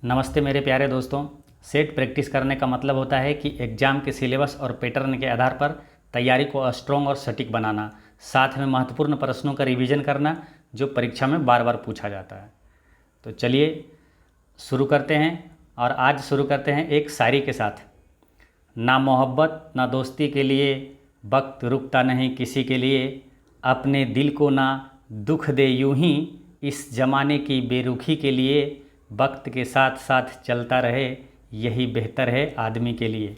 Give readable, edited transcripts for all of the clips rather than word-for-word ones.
नमस्ते मेरे प्यारे दोस्तों। सेट प्रैक्टिस करने का मतलब होता है कि एग्ज़ाम के सिलेबस और पैटर्न के आधार पर तैयारी को स्ट्रॉन्ग और सटीक बनाना, साथ में महत्वपूर्ण प्रश्नों का रिवीजन करना जो परीक्षा में बार बार पूछा जाता है। तो चलिए शुरू करते हैं। और आज शुरू करते हैं एक शायरी के साथ। ना मोहब्बत ना दोस्ती के लिए वक्त रुकता नहीं किसी के लिए, अपने दिल को ना दुख दे यूं ही, इस ज़माने की बेरुखी के लिए वक्त के साथ साथ चलता रहे, यही बेहतर है आदमी के लिए।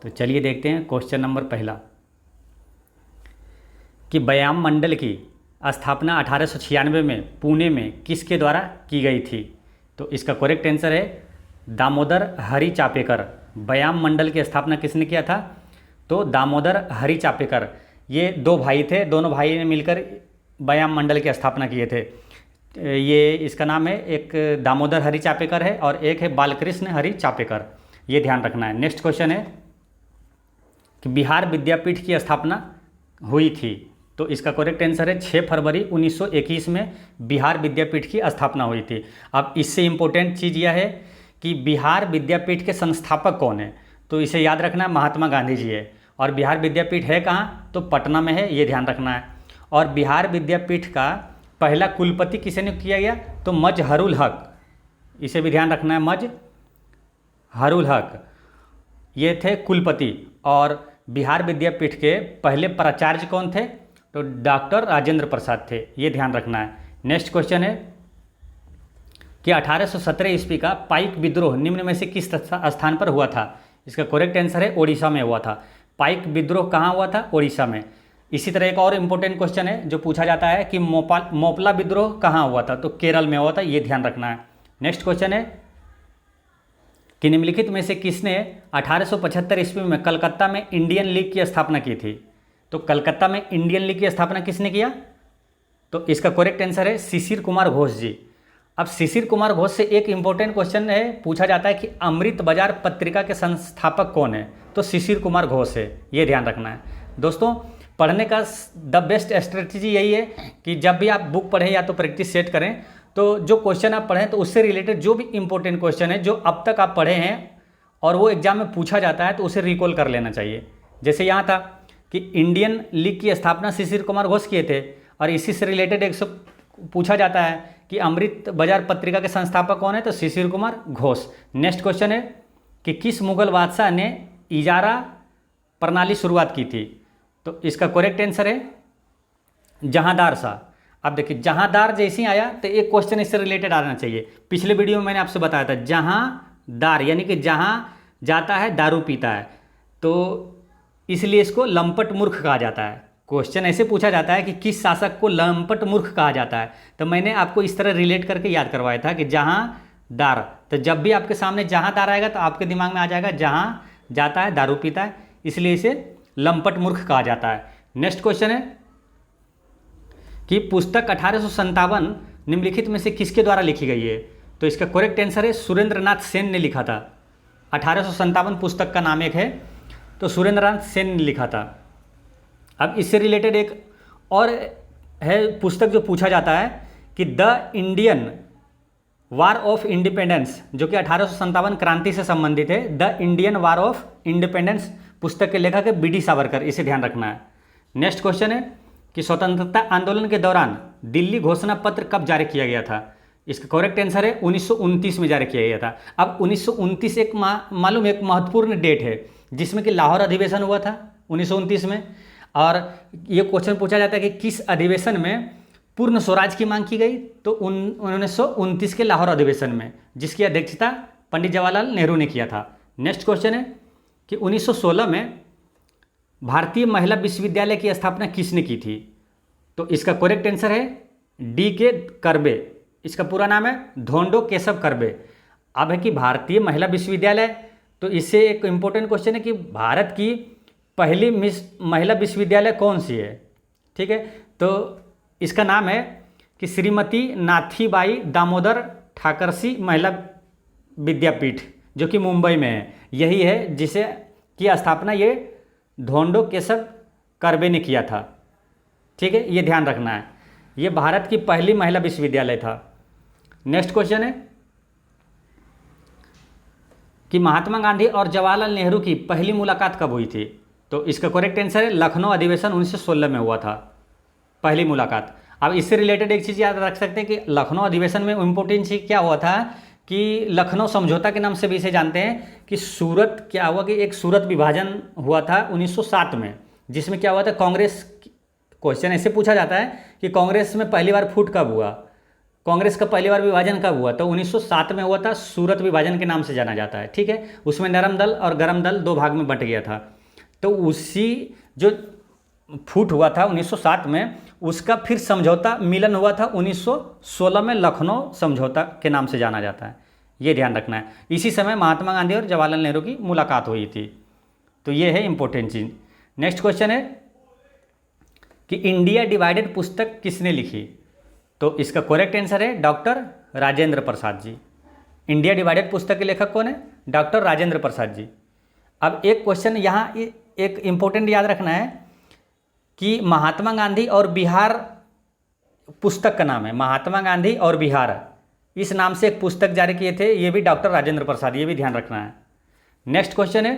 तो चलिए देखते हैं क्वेश्चन नंबर पहला कि व्यायाम मंडल की स्थापना 1896 में पुणे में किसके द्वारा की गई थी। तो इसका करेक्ट आंसर है दामोदर हरि चापेकर। व्यायाम मंडल की स्थापना किसने किया था? तो दामोदर हरि चापेकर। ये दो भाई थे, दोनों भाई ने मिलकर व्यायाम मंडल की स्थापना किए थे। ये इसका नाम है, एक दामोदर हरि चापेकर है और एक है बालकृष्ण हरि चापेकर। ये ध्यान रखना है। नेक्स्ट क्वेश्चन है कि बिहार विद्यापीठ की स्थापना हुई थी। तो इसका करेक्ट आंसर है 6 फरवरी 1921 में बिहार विद्यापीठ की स्थापना हुई थी। अब इससे इम्पोर्टेंट चीज़ यह है कि बिहार विद्यापीठ के संस्थापक कौन है। तो इसे याद रखना है, महात्मा गांधी जी है। और बिहार विद्यापीठ है कहाँ? तो पटना में है, ये ध्यान रखना है। और बिहार विद्यापीठ का पहला कुलपति किसे नियुक्त किया गया? तो मजहरुल हक। इसे भी ध्यान रखना है, मजहरुल हक ये थे कुलपति। और बिहार विद्यापीठ के पहले प्राचार्य कौन थे? तो डॉक्टर राजेंद्र प्रसाद थे, ये ध्यान रखना है। नेक्स्ट क्वेश्चन है कि 1817 ईस्वी का पाइक विद्रोह निम्न में से किस स्थान पर हुआ था। इसका करेक्ट आंसर है ओडिशा में हुआ था। पाइक विद्रोह कहाँ हुआ था? ओडिशा में। इसी तरह एक और इम्पोर्टेंट क्वेश्चन है जो पूछा जाता है कि मोपला विद्रोह कहाँ हुआ था। तो केरल में हुआ था, ये ध्यान रखना है। नेक्स्ट क्वेश्चन है कि निम्नलिखित में से किसने 1875 ईस्वी में कलकत्ता में इंडियन लीग की स्थापना की थी। तो कलकत्ता में इंडियन लीग की स्थापना किसने किया? तो इसका करेक्ट आंसर है शिशिर कुमार घोष जी। अब शिशिर कुमार घोष से एक इम्पोर्टेंट क्वेश्चन है, पूछा जाता है कि अमृत बाजार पत्रिका के संस्थापक कौन है। तो शिशिर कुमार घोष है, ये ध्यान रखना है। दोस्तों, पढ़ने का द बेस्ट स्ट्रेटजी यही है कि जब भी आप बुक पढ़ें या तो प्रैक्टिस सेट करें, तो जो क्वेश्चन आप पढ़ें तो उससे रिलेटेड जो भी इंपॉर्टेंट क्वेश्चन है जो अब तक आप पढ़े हैं और वो एग्जाम में पूछा जाता है तो उसे रिकॉल कर लेना चाहिए। जैसे यहाँ था कि इंडियन लीग की स्थापना शिशिर कुमार घोष किए थे, और इसी से रिलेटेड एक पूछा जाता है कि अमृत बाजार पत्रिका के संस्थापक कौन है। तो शिशिर कुमार घोष। नेक्स्ट क्वेश्चन है कि किस मुगल बादशाह ने इजारा प्रणाली शुरुआत की थी। तो इसका करेक्ट आंसर है जहांदार शाह। अब देखिए, जहांदार जैसे ही आया तो एक क्वेश्चन इससे रिलेटेड आना चाहिए। पिछले वीडियो में मैंने आपसे बताया था जहांदार यानी कि जहां जाता है दारू पीता है, तो इसलिए इसको लंपट मूर्ख कहा जाता है। क्वेश्चन ऐसे पूछा जाता है कि किस शासक को लंपट मूर्ख कहा जाता है। तो मैंने आपको इस तरह रिलेट करके याद करवाया था कि जहांदार। तो जब भी आपके सामने जहांदार आएगा तो आपके दिमाग में आ जाएगा जहां जाता है दारू पीता है, इसलिए इसे लंपट मूर्ख कहा जाता है। नेक्स्ट क्वेश्चन है कि पुस्तक 1857 निम्नलिखित में से किसके द्वारा लिखी गई है। तो इसका करेक्ट आंसर है सुरेंद्रनाथ सेन ने लिखा था। 1857 पुस्तक का नाम एक है, तो सुरेंद्रनाथ सेन ने लिखा था। अब इससे रिलेटेड एक और है पुस्तक जो पूछा जाता है कि the Indian war of independence, जो कि 1857 क्रांति से संबंधित है। The Indian war of independence पुस्तक के लेखक है बी डी सावरकर, इसे ध्यान रखना है। नेक्स्ट क्वेश्चन है कि स्वतंत्रता आंदोलन के दौरान दिल्ली घोषणा पत्र कब जारी किया गया था। इसका करेक्ट आंसर है 1929 में जारी किया गया था। अब 1929 एक मालूम एक महत्वपूर्ण डेट है जिसमें कि लाहौर अधिवेशन हुआ था 1929 में। और ये क्वेश्चन पूछा जाता है कि किस अधिवेशन में पूर्ण स्वराज की मांग की गई। तो 1929 के लाहौर अधिवेशन में, जिसकी अध्यक्षता पंडित जवाहरलाल नेहरू ने किया था। नेक्स्ट क्वेश्चन है कि 1916 में भारतीय महिला विश्वविद्यालय की स्थापना किसने की थी। तो इसका करेक्ट आंसर है डी के करबे। इसका पूरा नाम है धोंडो केशव करबे। अब है कि भारतीय महिला विश्वविद्यालय, तो इससे एक इम्पोर्टेंट क्वेश्चन है कि भारत की पहली महिला विश्वविद्यालय कौन सी है। ठीक है, तो इसका नाम है कि श्रीमती नाथीबाई दामोदर ठाकरसी महिला विद्यापीठ, जो कि मुंबई में है। यही है जिसे की स्थापना ये धोंडो केशव करबे ने किया था। ठीक है, ये ध्यान रखना है, ये भारत की पहली महिला विश्वविद्यालय था। नेक्स्ट क्वेश्चन है कि महात्मा गांधी और जवाहरलाल नेहरू की पहली मुलाकात कब हुई थी? तो इसका करेक्ट आंसर है लखनऊ अधिवेशन 1916 में हुआ था पहली मुलाकात। अब इससे रिलेटेड एक चीज़ याद रख सकते हैं कि लखनऊ अधिवेशन में इम्पोर्टेंट चीज़ क्या हुआ था कि लखनऊ समझौता के नाम से भी इसे जानते हैं कि सूरत क्या हुआ कि एक सूरत विभाजन हुआ था 1907 में, जिसमें क्या हुआ था कांग्रेस, क्वेश्चन ऐसे पूछा जाता है कि कांग्रेस में पहली बार फूट कब हुआ, कांग्रेस का पहली बार विभाजन कब हुआ? तो 1907 में हुआ था, सूरत विभाजन के नाम से जाना जाता है। ठीक है, उसमें नरम दल और गरम दल दो भाग में बंट गया था। तो उसी जो फूट हुआ था 1907 में, उसका फिर समझौता मिलन हुआ था 1916 में, लखनऊ समझौता के नाम से जाना जाता है, ये ध्यान रखना है। इसी समय महात्मा गांधी और जवाहरलाल नेहरू की मुलाकात हुई थी। तो ये है इंपॉर्टेंट चीज़। नेक्स्ट क्वेश्चन है कि इंडिया डिवाइडेड पुस्तक किसने लिखी? तो इसका करेक्ट आंसर है doctor Rajendra Prasad ji. India divided पुस्तक के लेखक कौन है? डॉक्टर राजेंद्र प्रसाद जी। अब एक क्वेश्चन यहाँ एक इम्पोर्टेंट याद रखना है कि महात्मा गांधी और बिहार पुस्तक का नाम है, महात्मा गांधी और बिहार, इस नाम से एक पुस्तक जारी किए थे, ये भी डॉक्टर राजेंद्र प्रसाद, ये भी ध्यान रखना है। नेक्स्ट क्वेश्चन है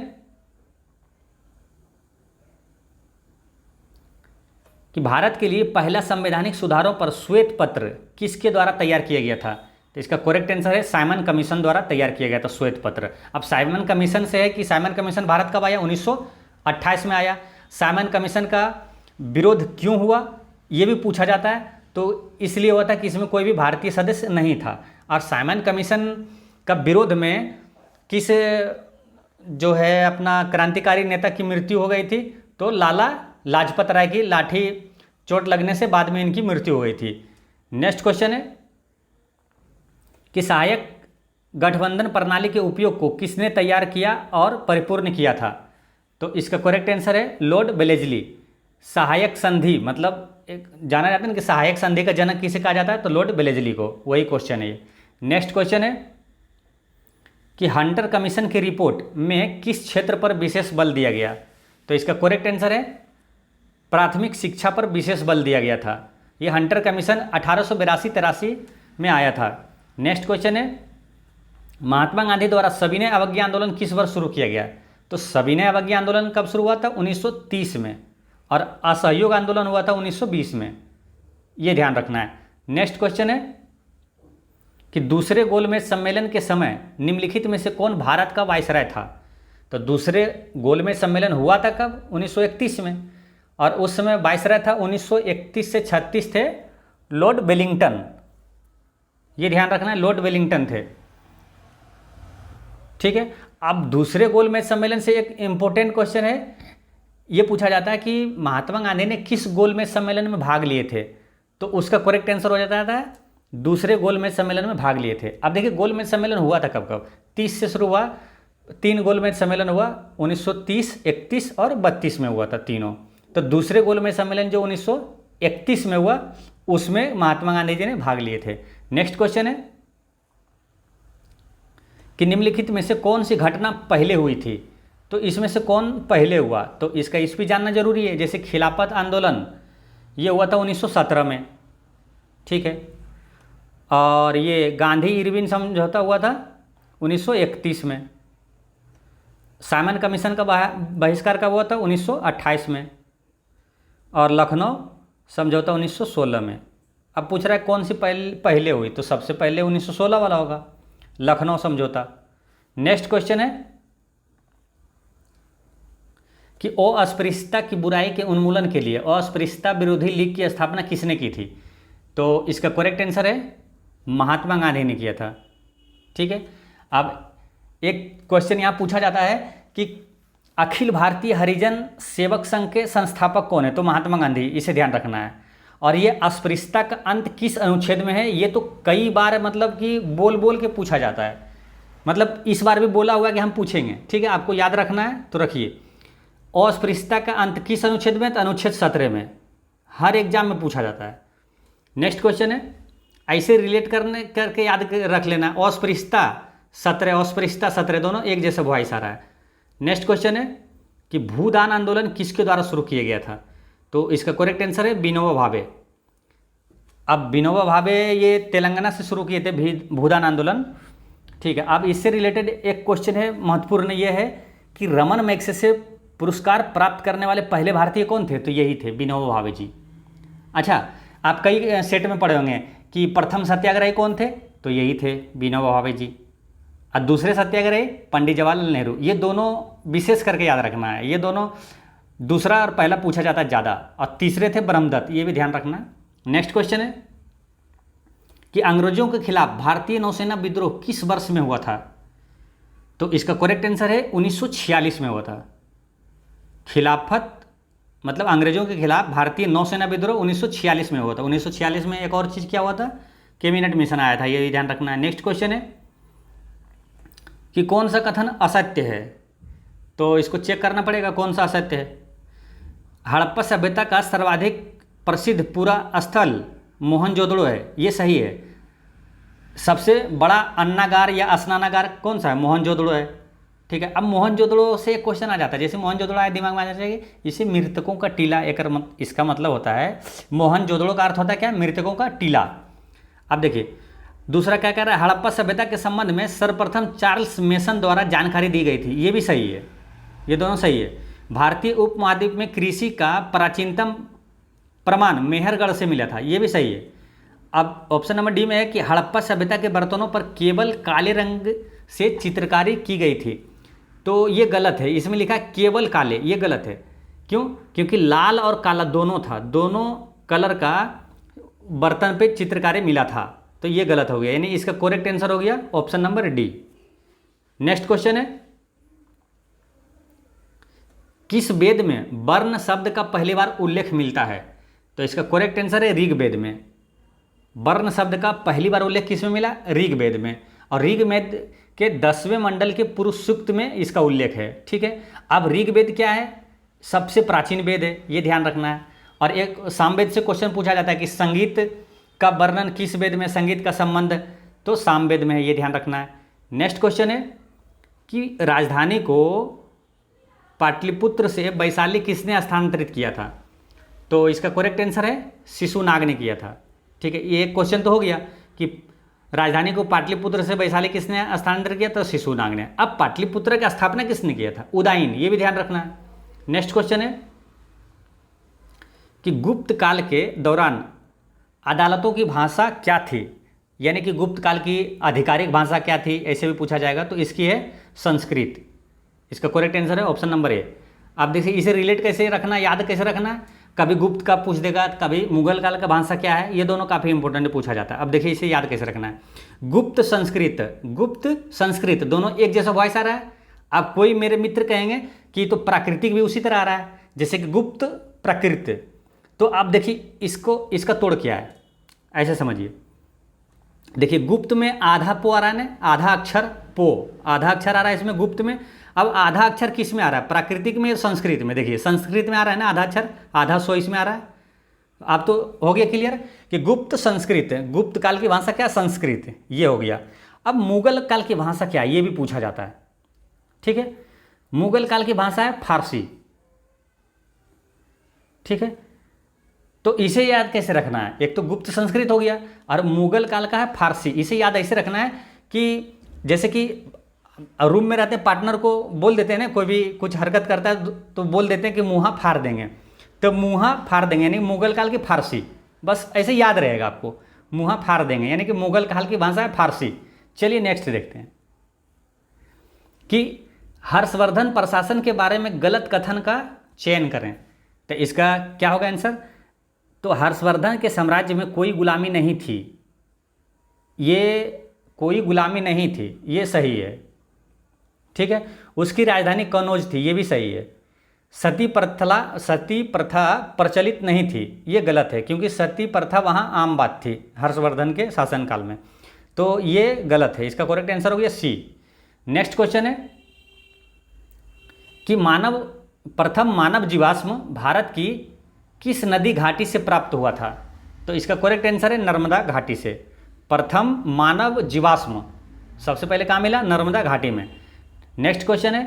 कि भारत के लिए पहला संवैधानिक सुधारों पर श्वेत पत्र किसके द्वारा तैयार किया गया था? तो इसका करेक्ट आंसर है साइमन कमीशन द्वारा तैयार किया गया था श्वेत पत्र। अब साइमन कमीशन से है कि साइमन कमीशन भारत कब आया? 1928 में आया। साइमन कमीशन का विरोध क्यों हुआ ये भी पूछा जाता है। तो इसलिए हुआ था कि इसमें कोई भी भारतीय सदस्य नहीं था। और साइमन कमीशन का विरोध में किस जो है अपना क्रांतिकारी नेता की मृत्यु हो गई थी? तो लाला लाजपत राय की लाठी चोट लगने से बाद में इनकी मृत्यु हो गई थी। नेक्स्ट क्वेश्चन है कि सहायक गठबंधन प्रणाली के उपयोग को किसने तैयार किया और परिपूर्ण किया था? तो इसका करेक्ट आंसर है लॉर्ड वेलेस्ली। सहायक संधि मतलब एक जाना जाता है ना कि सहायक संधि का जनक किसे कहा जाता है? तो लॉर्ड वेलेस्ली को, वही क्वेश्चन है। नेक्स्ट क्वेश्चन है कि हंटर कमीशन की रिपोर्ट में किस क्षेत्र पर विशेष बल दिया गया? तो इसका करेक्ट आंसर है प्राथमिक शिक्षा पर विशेष बल दिया गया था। ये हंटर कमीशन 1882-83 में आया था। नेक्स्ट क्वेश्चन है महात्मा गांधी द्वारा सविनय अवज्ञा आंदोलन किस वर्ष शुरू किया गया? तो सविनय अवज्ञा आंदोलन कब शुरू हुआ था? 1930 में। और असहयोग आंदोलन हुआ था 1920 में, ये ध्यान रखना है। नेक्स्ट क्वेश्चन है कि दूसरे गोलमेज सम्मेलन के समय निम्नलिखित में से कौन भारत का वायसराय था? तो दूसरे गोलमेज सम्मेलन हुआ था कब? 1931 में। और उस समय वायसराय था 1931 से 36 थे लॉर्ड वेलिंगटन, ये ध्यान रखना है, लॉर्ड वेलिंगटन थे। ठीक है, अब दूसरे गोलमेज सम्मेलन से एक इंपॉर्टेंट क्वेश्चन है, ये पूछा जाता है कि महात्मा गांधी ने किस गोलमेज सम्मेलन में भाग लिए थे? तो उसका करेक्ट आंसर हो जाता है दूसरे गोलमेज सम्मेलन में भाग लिए थे। अब देखिए गोलमेज सम्मेलन हुआ था कब कब? 30 से शुरू हुआ, 3 गोलमेज सम्मेलन हुआ, 1930, 31 और 32 में हुआ था तीनों। तो दूसरे गोलमेज सम्मेलन जो 1931 में हुआ उसमें महात्मा गांधी जी ने भाग लिए थे। नेक्स्ट क्वेश्चन है कि निम्नलिखित में से कौन सी घटना पहले हुई थी? तो इसमें से कौन पहले हुआ? तो इसका इस भी जानना जरूरी है। जैसे खिलाफत आंदोलन ये हुआ था 1917 में, ठीक है, और ये गांधी इरविन समझौता हुआ था 1931 में। साइमन कमीशन का बहिष्कार कब हुआ था? 1928 में। और लखनऊ समझौता 1916 में। अब पूछ रहा है कौन सी पहले हुई? तो सबसे पहले 1916 वाला होगा, लखनऊ समझौता। नेक्स्ट क्वेश्चन है कि अस्पृश्यता की बुराई के उन्मूलन के लिए अस्पृश्यता विरोधी लीग की स्थापना किसने की थी? तो इसका करेक्ट आंसर है महात्मा गांधी ने किया था। ठीक है, अब एक क्वेश्चन यहाँ पूछा जाता है कि अखिल भारतीय हरिजन सेवक संघ के संस्थापक कौन है? तो महात्मा गांधी, इसे ध्यान रखना है। और ये अस्पृश्यता का अंत किस अनुच्छेद में है? ये तो कई बार मतलब कि बोल बोल के पूछा जाता है, मतलब इस बार भी बोला हुआ कि हम पूछेंगे। ठीक है, आपको याद रखना है तो रखिए। अस्पृश्यता का अंत किस अनुच्छेद में? तो अनुच्छेद 17 में, हर एग्जाम में पूछा जाता है। नेक्स्ट क्वेश्चन है, ऐसे रिलेट करके याद रख लेना, अस्पृश्यता 17, अस्पृश्यता 17 दोनों एक जैसा वॉइस आ रहा है। नेक्स्ट क्वेश्चन है कि भूदान आंदोलन किसके द्वारा शुरू किया गया था? तो इसका करेक्ट आंसर है विनोबा भावे। अब विनोबा भावे ये तेलंगाना से शुरू किए थे भूदान आंदोलन। ठीक है, अब इससे रिलेटेड एक क्वेश्चन है महत्वपूर्ण, ये है कि रमन मैग्सेसे पुरस्कार प्राप्त करने वाले पहले भारतीय कौन थे? तो यही थे, विनोबा भावे जी। अच्छा, आप कई सेट में पढ़े होंगे कि प्रथम सत्याग्रही कौन थे? तो यही थे, विनोबा भावे जी। और दूसरे सत्याग्रही पंडित जवाहरलाल नेहरू। ये दोनों विशेष करके याद रखना है, ये दोनों दूसरा और पहला पूछा जाता है ज़्यादा। और तीसरे थे ब्रह्मदत्त, ये भी ध्यान रखना। नेक्स्ट क्वेश्चन है कि अंग्रेजों के खिलाफ भारतीय नौसेना विद्रोह किस वर्ष में हुआ था? तो इसका करेक्ट आंसर है 1946 में हुआ था। खिलाफत मतलब अंग्रेजों के खिलाफ भारतीय नौसेना विद्रोह 1946 में हुआ था। 1946 में एक और चीज़ क्या हुआ था? कैबिनेट मिशन आया था, ये भी ध्यान रखना है। नेक्स्ट क्वेश्चन है कि कौन सा कथन असत्य है? तो इसको चेक करना पड़ेगा कौन सा असत्य है। हड़प्पा सभ्यता का सर्वाधिक प्रसिद्ध पूरा स्थल मोहनजोदड़ो है, ये सही है। सबसे बड़ा अन्नागार या स्नानागार कौन सा है? मोहनजोदड़ो है। ठीक है, अब मोहनजोदड़ो से एक क्वेश्चन आ जाता है, जैसे मोहनजोदड़ो आए दिमाग में आ जाता है कि इसे मृतकों का टीला, इसका मतलब होता है मोहनजोदड़ो का अर्थ होता है क्या? मृतकों का टीला। अब देखिए दूसरा क्या कह रहा है, हड़प्पा सभ्यता के संबंध में सर्वप्रथम चार्ल्स मेसन द्वारा जानकारी दी गई थी, ये भी सही है, ये दोनों सही है। भारतीय उपमहाद्वीप में कृषि का प्राचीनतम प्रमाण मेहरगढ़ से मिला था, ये भी सही है। अब ऑप्शन नंबर डी में है कि हड़प्पा सभ्यता के बर्तनों पर केवल काले रंग से चित्रकारी की गई थी, तो ये गलत है। इसमें लिखा है केवल काले, ये गलत है। क्यों? क्योंकि लाल और काला दोनों था, दोनों कलर का बर्तन पे चित्रकारी मिला था, तो ये गलत हो गया, यानी इसका करेक्ट आंसर हो गया option number D. Next question है किस वेद में वर्ण शब्द का पहली बार उल्लेख मिलता है? तो इसका करेक्ट आंसर है ऋग्वेद में। वर्ण शब्द का पहली बार उल्लेख किस में मिला? ऋग्वेद में। और ऋग्वेद के 10वें मंडल के पुरुष सूक्त में इसका उल्लेख है। ठीक है, अब ऋग्वेद क्या है? सबसे प्राचीन वेद है, ये ध्यान रखना है। और एक सामवेद से क्वेश्चन पूछा जाता है कि संगीत का वर्णन किस वेद में, संगीत का संबंध, तो सामवेद में है, ये ध्यान रखना है। नेक्स्ट क्वेश्चन है कि राजधानी को पाटलिपुत्र से वैशाली किसने स्थानांतरित किया था? तो इसका करेक्ट आंसर है शिशुनाग ने किया था। ठीक है, ये एक क्वेश्चन तो हो गया कि राजधानी को पाटलिपुत्र से वैशाली किसने स्थानांतरित किया? तो शिशुनाग ने। अब पाटलिपुत्र की स्थापना किसने किया था? उदयन, ये भी ध्यान रखना है। नेक्स्ट क्वेश्चन है कि गुप्त काल के दौरान अदालतों की भाषा क्या थी? यानी कि गुप्त काल की आधिकारिक भाषा क्या थी, ऐसे भी पूछा जाएगा, तो इसकी है संस्कृत। इसका करेक्ट आंसर है ऑप्शन नंबर ए। आप देखिए इसे रिलेट कैसे रखना, याद कैसे रखना, कभी गुप्त का पूछ देगा, कभी मुगल काल का भाषा क्या है, ये दोनों काफ़ी इंपॉर्टेंट पूछा जाता है। अब देखिए इसे याद कैसे रखना है। गुप्त संस्कृत दोनों एक जैसा वॉइस आ रहा है। अब कोई मेरे मित्र कहेंगे कि तो प्राकृतिक भी उसी तरह आ रहा है, जैसे कि गुप्त प्राकृत। तो आप देखिए इसका तोड़ क्या है, ऐसे समझिए। देखिए गुप्त में आधा पो आ रहा है ना, आधा अक्षर पो, आधा अक्षर आ रहा है इसमें गुप्त में। अब आधा अक्षर किस में आ रहा है? प्राकृतिक में, संस्कृत में। देखिए संस्कृत में आ रहा है ना आधा अक्षर, आधा सो इसमें आ रहा है। आप तो हो गया क्लियर कि गुप्त संस्कृत, गुप्त काल की भाषा क्या? संस्कृत, ये हो गया। अब मुगल काल की भाषा क्या है, ये भी पूछा जाता है। ठीक है, मुगल काल की भाषा है फारसी। ठीक है, तो इसे याद कैसे रखना है? एक तो गुप्त संस्कृत हो गया और मुगल काल का है फारसी। इसे याद ऐसे रखना है कि जैसे कि रूम में रहते हैं, पार्टनर को बोल देते हैं ना, कोई भी कुछ हरकत करता है तो बोल देते हैं कि मुँहा फाड़ देंगे, तो मुँहा फाड़ देंगे यानी मुगल काल की फारसी। बस ऐसे याद रहेगा आपको, मुँहा फाड़ देंगे यानी कि मुगल काल की भाषा है फारसी। चलिए नेक्स्ट देखते हैं कि हर्षवर्धन प्रशासन के बारे में गलत कथन का चयन करें। तो इसका क्या होगा आंसर? तो हर्षवर्धन के साम्राज्य में कोई गुलामी नहीं थी, ये कोई गुलामी नहीं थी, ये सही है। ठीक है, उसकी राजधानी कनौज थी, ये भी सही है। सती प्रथा प्रचलित नहीं थी, ये गलत है, क्योंकि सती प्रथा वहाँ आम बात थी हर्षवर्धन के शासनकाल में, तो ये गलत है। इसका करेक्ट आंसर हो गया सी। नेक्स्ट क्वेश्चन है कि प्रथम मानव जीवाश्म भारत की किस नदी घाटी से प्राप्त हुआ था? तो इसका करेक्ट आंसर है नर्मदा घाटी से। प्रथम मानव जीवाश्म सबसे पहले कहाँ मिला? नर्मदा घाटी में। नेक्स्ट क्वेश्चन है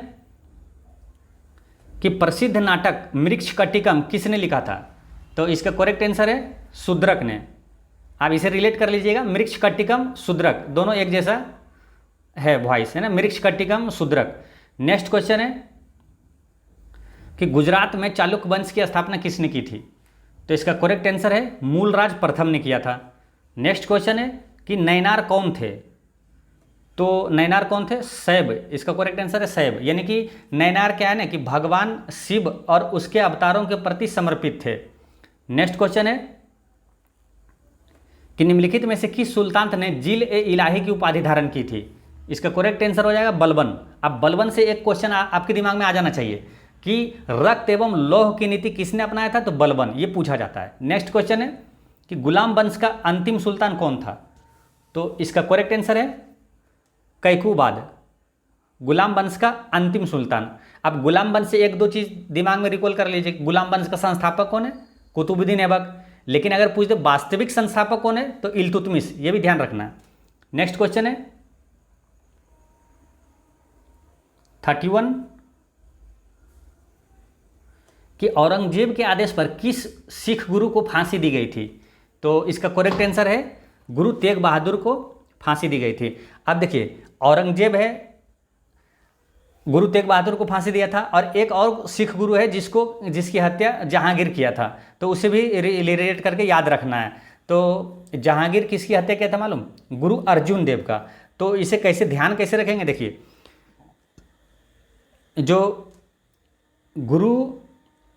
कि प्रसिद्ध नाटक मृक्षकटिकम किसने लिखा था? तो इसका करेक्ट आंसर है शूद्रक ने। आप इसे रिलेट कर लीजिएगा, मृक्षकटिकम शूद्रक दोनों एक जैसा है वॉइस, है ना, मृक्षकटिकम शूद्रक। नेक्स्ट क्वेश्चन है कि गुजरात में चालुक्य वंश की स्थापना किसने की थी? तो इसका करेक्ट आंसर है मूलराज प्रथम ने किया था। नेक्स्ट क्वेश्चन है कि नैनार कौन थे? तो नैनार कौन थे? शैव। इसका करेक्ट आंसर है शैव, यानी कि नैनार क्या है ना कि भगवान शिव और उसके अवतारों के प्रति समर्पित थे। नेक्स्ट क्वेश्चन है कि निम्नलिखित में से किस सुल्तान ने जिल ए इलाही की उपाधि धारण की थी? इसका करेक्ट आंसर हो जाएगा बलबन। अब बलबन से एक क्वेश्चन आपके दिमाग में आ जाना चाहिए कि रक्त एवं लौह की नीति किसने अपनाया था? तो बलबन, ये पूछा जाता है। नेक्स्ट क्वेश्चन है कि गुलाम वंश का अंतिम सुल्तान कौन था? तो इसका करेक्ट आंसर है कैकूबाद, गुलाम वंश का अंतिम सुल्तान। अब गुलाम वंश से एक दो चीज़ दिमाग में रिकॉल कर लीजिए। गुलाम वंश का संस्थापक कौन है? कुतुबुद्दीन ऐबक। लेकिन अगर पूछ दे वास्तविक संस्थापक कौन है? तो इल्तुतमिश, ये भी ध्यान रखना है। नेक्स्ट क्वेश्चन है 31 कि औरंगजेब के आदेश पर किस सिख गुरु को फांसी दी गई थी? तो इसका करेक्ट आंसर है गुरु तेग बहादुर को फांसी दी गई थी। अब देखिए औरंगजेब है, गुरु तेग बहादुर को फांसी दिया था, और एक और सिख गुरु है जिसकी हत्या जहांगीर किया था, तो उसे भी रिलेट करके याद रखना है। तो जहांगीर किसकी हत्या किया था मालूम? गुरु अर्जुन देव का। तो इसे कैसे ध्यान कैसे रखेंगे? देखिए जो गुरु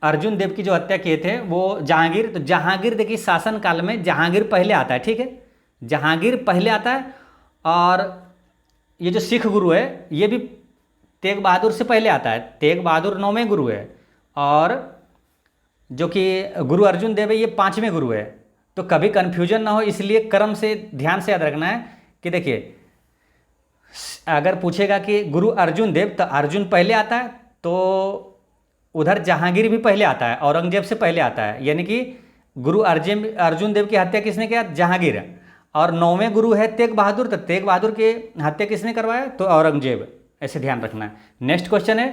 अर्जुन देव की जो हत्या किए थे वो जहांगीर, तो जहांगीर देखिए शासन काल में जहांगीर पहले आता है, ठीक है, जहांगीर पहले आता है। और ये जो सिख गुरु है ये भी तेग बहादुर से पहले आता है। तेग बहादुर 9वें गुरु है और जो कि गुरु अर्जुन देव है ये 5वें गुरु है। तो कभी कन्फ्यूजन ना हो इसलिए क्रम से ध्यान से याद रखना है कि देखिए अगर पूछेगा कि गुरु अर्जुन देव तो अर्जुन पहले आता है, तो उधर जहांगीर भी पहले आता है, औरंगजेब से पहले आता है, यानी कि गुरु अर्जुन देव की हत्या किसने किया? जहांगीर। और 9वें गुरु है तेग बहादुर, तो तेग बहादुर की हत्या किसने करवाया? तो औरंगजेब। ऐसे ध्यान रखना है। नेक्स्ट क्वेश्चन है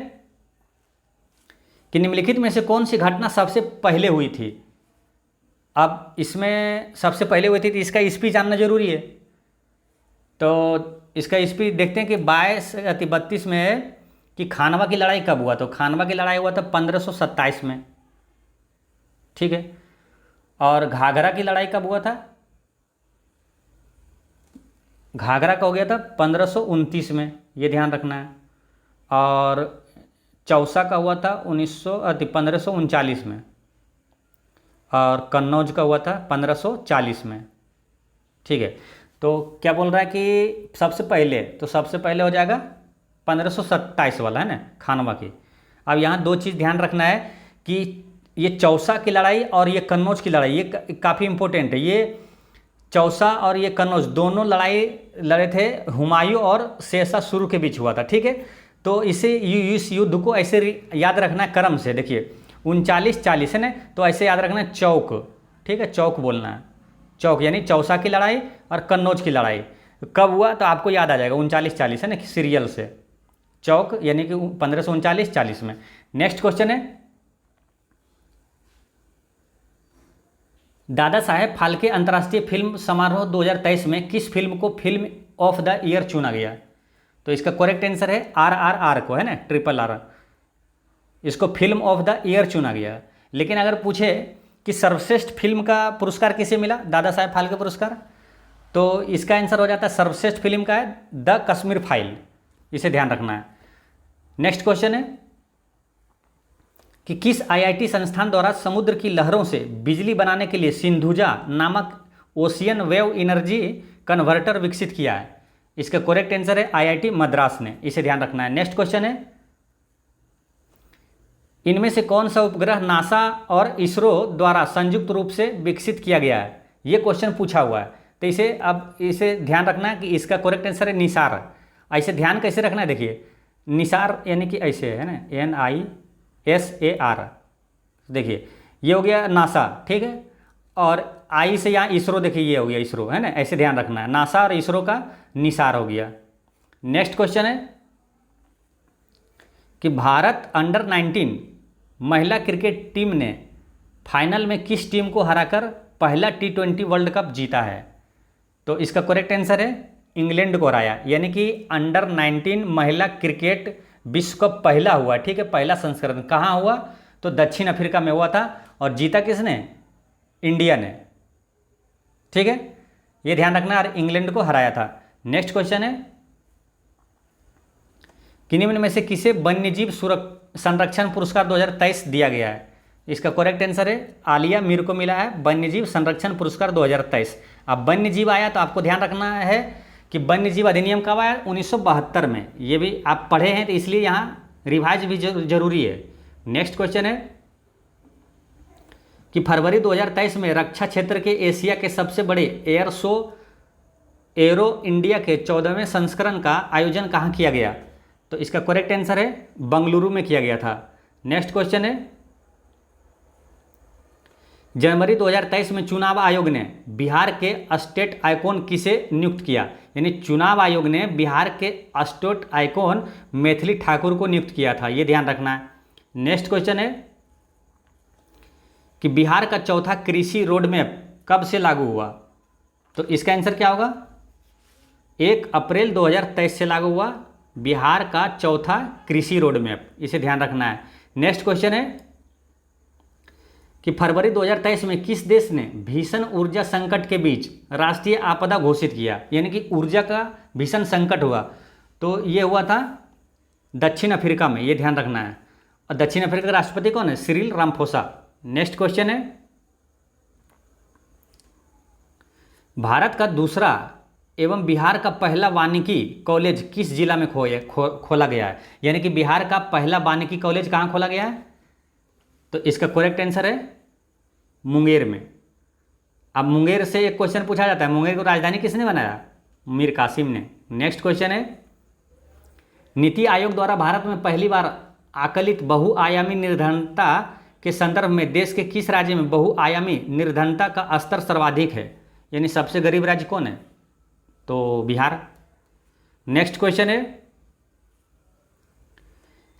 कि निम्नलिखित में से कौन सी घटना सबसे पहले हुई थी? अब इसमें सबसे पहले हुई थी तो इसका ईस्वी जानना जरूरी है। तो इसका ईस्वी देखते हैं कि 2232 में है कि खानवा की लड़ाई कब हुआ? तो खानवा की लड़ाई हुआ था 1527 में, ठीक है। और घाघरा की लड़ाई कब हुआ था? घाघरा का हो गया था 1529 में, ये ध्यान रखना है। और चौसा का हुआ था 1539 में, और कन्नौज का हुआ था 1540 में, ठीक है। तो क्या बोल रहा है कि सबसे पहले, तो सबसे पहले हो जाएगा 1527 वाला, है ना, खानवा की। अब यहाँ दो चीज़ ध्यान रखना है कि ये चौसा की लड़ाई और ये कन्नौज की लड़ाई ये काफ़ी इंपॉर्टेंट है। ये चौसा और ये कन्नौज दोनों लड़ाई लड़े थे हुमायूं और शेरशाह सूरी के बीच हुआ था, ठीक है। तो इसे इस युद्ध को ऐसे याद रखना है क्रम से। देखिए 39-40 है ना, तो ऐसे याद रखना है चौक, ठीक है, चौक बोलना है। चौक यानी चौसा की लड़ाई और कन्नौज की लड़ाई कब हुआ तो आपको याद आ जाएगा 39-40 है ना, सीरियल से। चौक यानी कि 1539-40 में। नेक्स्ट क्वेश्चन है दादा साहेब फाल्के अंतर्राष्ट्रीय फिल्म समारोह 2023 में किस फिल्म को फिल्म ऑफ द ईयर चुना गया? तो इसका करेक्ट आंसर है RRR को, है ना, RRR, इसको फिल्म ऑफ द ईयर चुना गया। लेकिन अगर पूछे कि सर्वश्रेष्ठ फिल्म का पुरस्कार किसे मिला, दादा साहेब फाल्के पुरस्कार, तो इसका आंसर हो जाता है सर्वश्रेष्ठ फिल्म का है द कश्मीर फाइल, इसे ध्यान रखना है। नेक्स्ट क्वेश्चन है कि किस IIT संस्थान द्वारा समुद्र की लहरों से बिजली बनाने के लिए सिंधुजा नामक ओशियन वेव एनर्जी कन्वर्टर विकसित किया है? इसका करेक्ट आंसर है IIT मद्रास ने, इसे ध्यान रखना है। नेक्स्ट क्वेश्चन है इनमें से कौन सा उपग्रह नासा और इसरो द्वारा संयुक्त रूप से विकसित किया गया है? ये क्वेश्चन पूछा हुआ है, तो इसे ध्यान रखना है कि इसका करेक्ट आंसर है निसार। ऐसे ध्यान कैसे रखना है? देखिए निसार यानी कि ऐसे है ना, NISAR, देखिए ये हो गया नासा, ठीक है, और आई से यहाँ इसरो, देखिए ये हो गया इसरो, है ना, ऐसे ध्यान रखना है। नासा और इसरो का निसार हो गया। नेक्स्ट क्वेश्चन है कि भारत अंडर 19 महिला क्रिकेट टीम ने फाइनल में किस टीम को हराकर पहला T20 वर्ल्ड कप जीता है? तो इसका करेक्ट आंसर है इंग्लैंड को हराया, यानी कि अंडर 19 महिला क्रिकेट विश्व कप पहला हुआ, ठीक है, पहला संस्करण कहाँ हुआ, तो दक्षिण अफ्रीका में हुआ था। और जीता किसने, इंडिया ने, ठीक है, ये ध्यान रखना, और इंग्लैंड को हराया था। नेक्स्ट क्वेश्चन है, किन्हीं में से किसे वन्यजीव संरक्षण पुरस्कार 2023 दिया गया है। इसका करेक्ट आंसर है आलिया मीर को मिला है वन्यजीव संरक्षण पुरस्कार 2023। अब वन्यजीव आया तो आपको ध्यान रखना है कि वन्यजीव अधिनियम कब आया, 1972 में। ये भी आप पढ़े हैं तो इसलिए यहाँ रिवाइज भी जरूरी है। नेक्स्ट क्वेश्चन है कि फरवरी 2023 में रक्षा क्षेत्र के एशिया के सबसे बड़े एयर शो एरो इंडिया के 14वें संस्करण का आयोजन कहाँ किया गया, तो इसका करेक्ट आंसर है बंगलुरु में किया गया था। नेक्स्ट क्वेश्चन है, जनवरी 2023 में चुनाव आयोग ने बिहार के स्टेट आइकॉन किसे नियुक्त किया, यानी चुनाव आयोग ने बिहार के स्टेट आइकॉन मैथिली ठाकुर को नियुक्त किया था, ये ध्यान रखना है। नेक्स्ट क्वेश्चन है कि बिहार का चौथा कृषि रोड मैप कब से लागू हुआ, तो इसका आंसर क्या होगा, 1 अप्रैल 2023 से लागू हुआ बिहार का चौथा कृषि रोड मैप, इसे ध्यान रखना है। नेक्स्ट क्वेश्चन है कि फरवरी 2023 में किस देश ने भीषण ऊर्जा संकट के बीच राष्ट्रीय आपदा घोषित किया, यानी कि ऊर्जा का भीषण संकट हुआ, तो ये हुआ था दक्षिण अफ्रीका में, ये ध्यान रखना है। और दक्षिण अफ्रीका का राष्ट्रपति कौन है, सिरिल रामफोसा। नेक्स्ट क्वेश्चन है, भारत का दूसरा एवं बिहार का पहला वानिकी कॉलेज किस जिला में खोला गया है, यानी कि बिहार का पहला वानिकी कॉलेज कहाँ खोला गया है, तो इसका करेक्ट आंसर है मुंगेर में। अब मुंगेर से एक क्वेश्चन पूछा जाता है, मुंगेर को राजधानी किसने बनाया, मीर कासिम ने। नेक्स्ट क्वेश्चन है, नीति आयोग द्वारा भारत में पहली बार आकलित बहुआयामी निर्धनता के संदर्भ में देश के किस राज्य में बहुआयामी निर्धनता का स्तर सर्वाधिक है, यानी सबसे गरीब राज्य कौन है, तो बिहार। नेक्स्ट क्वेश्चन है,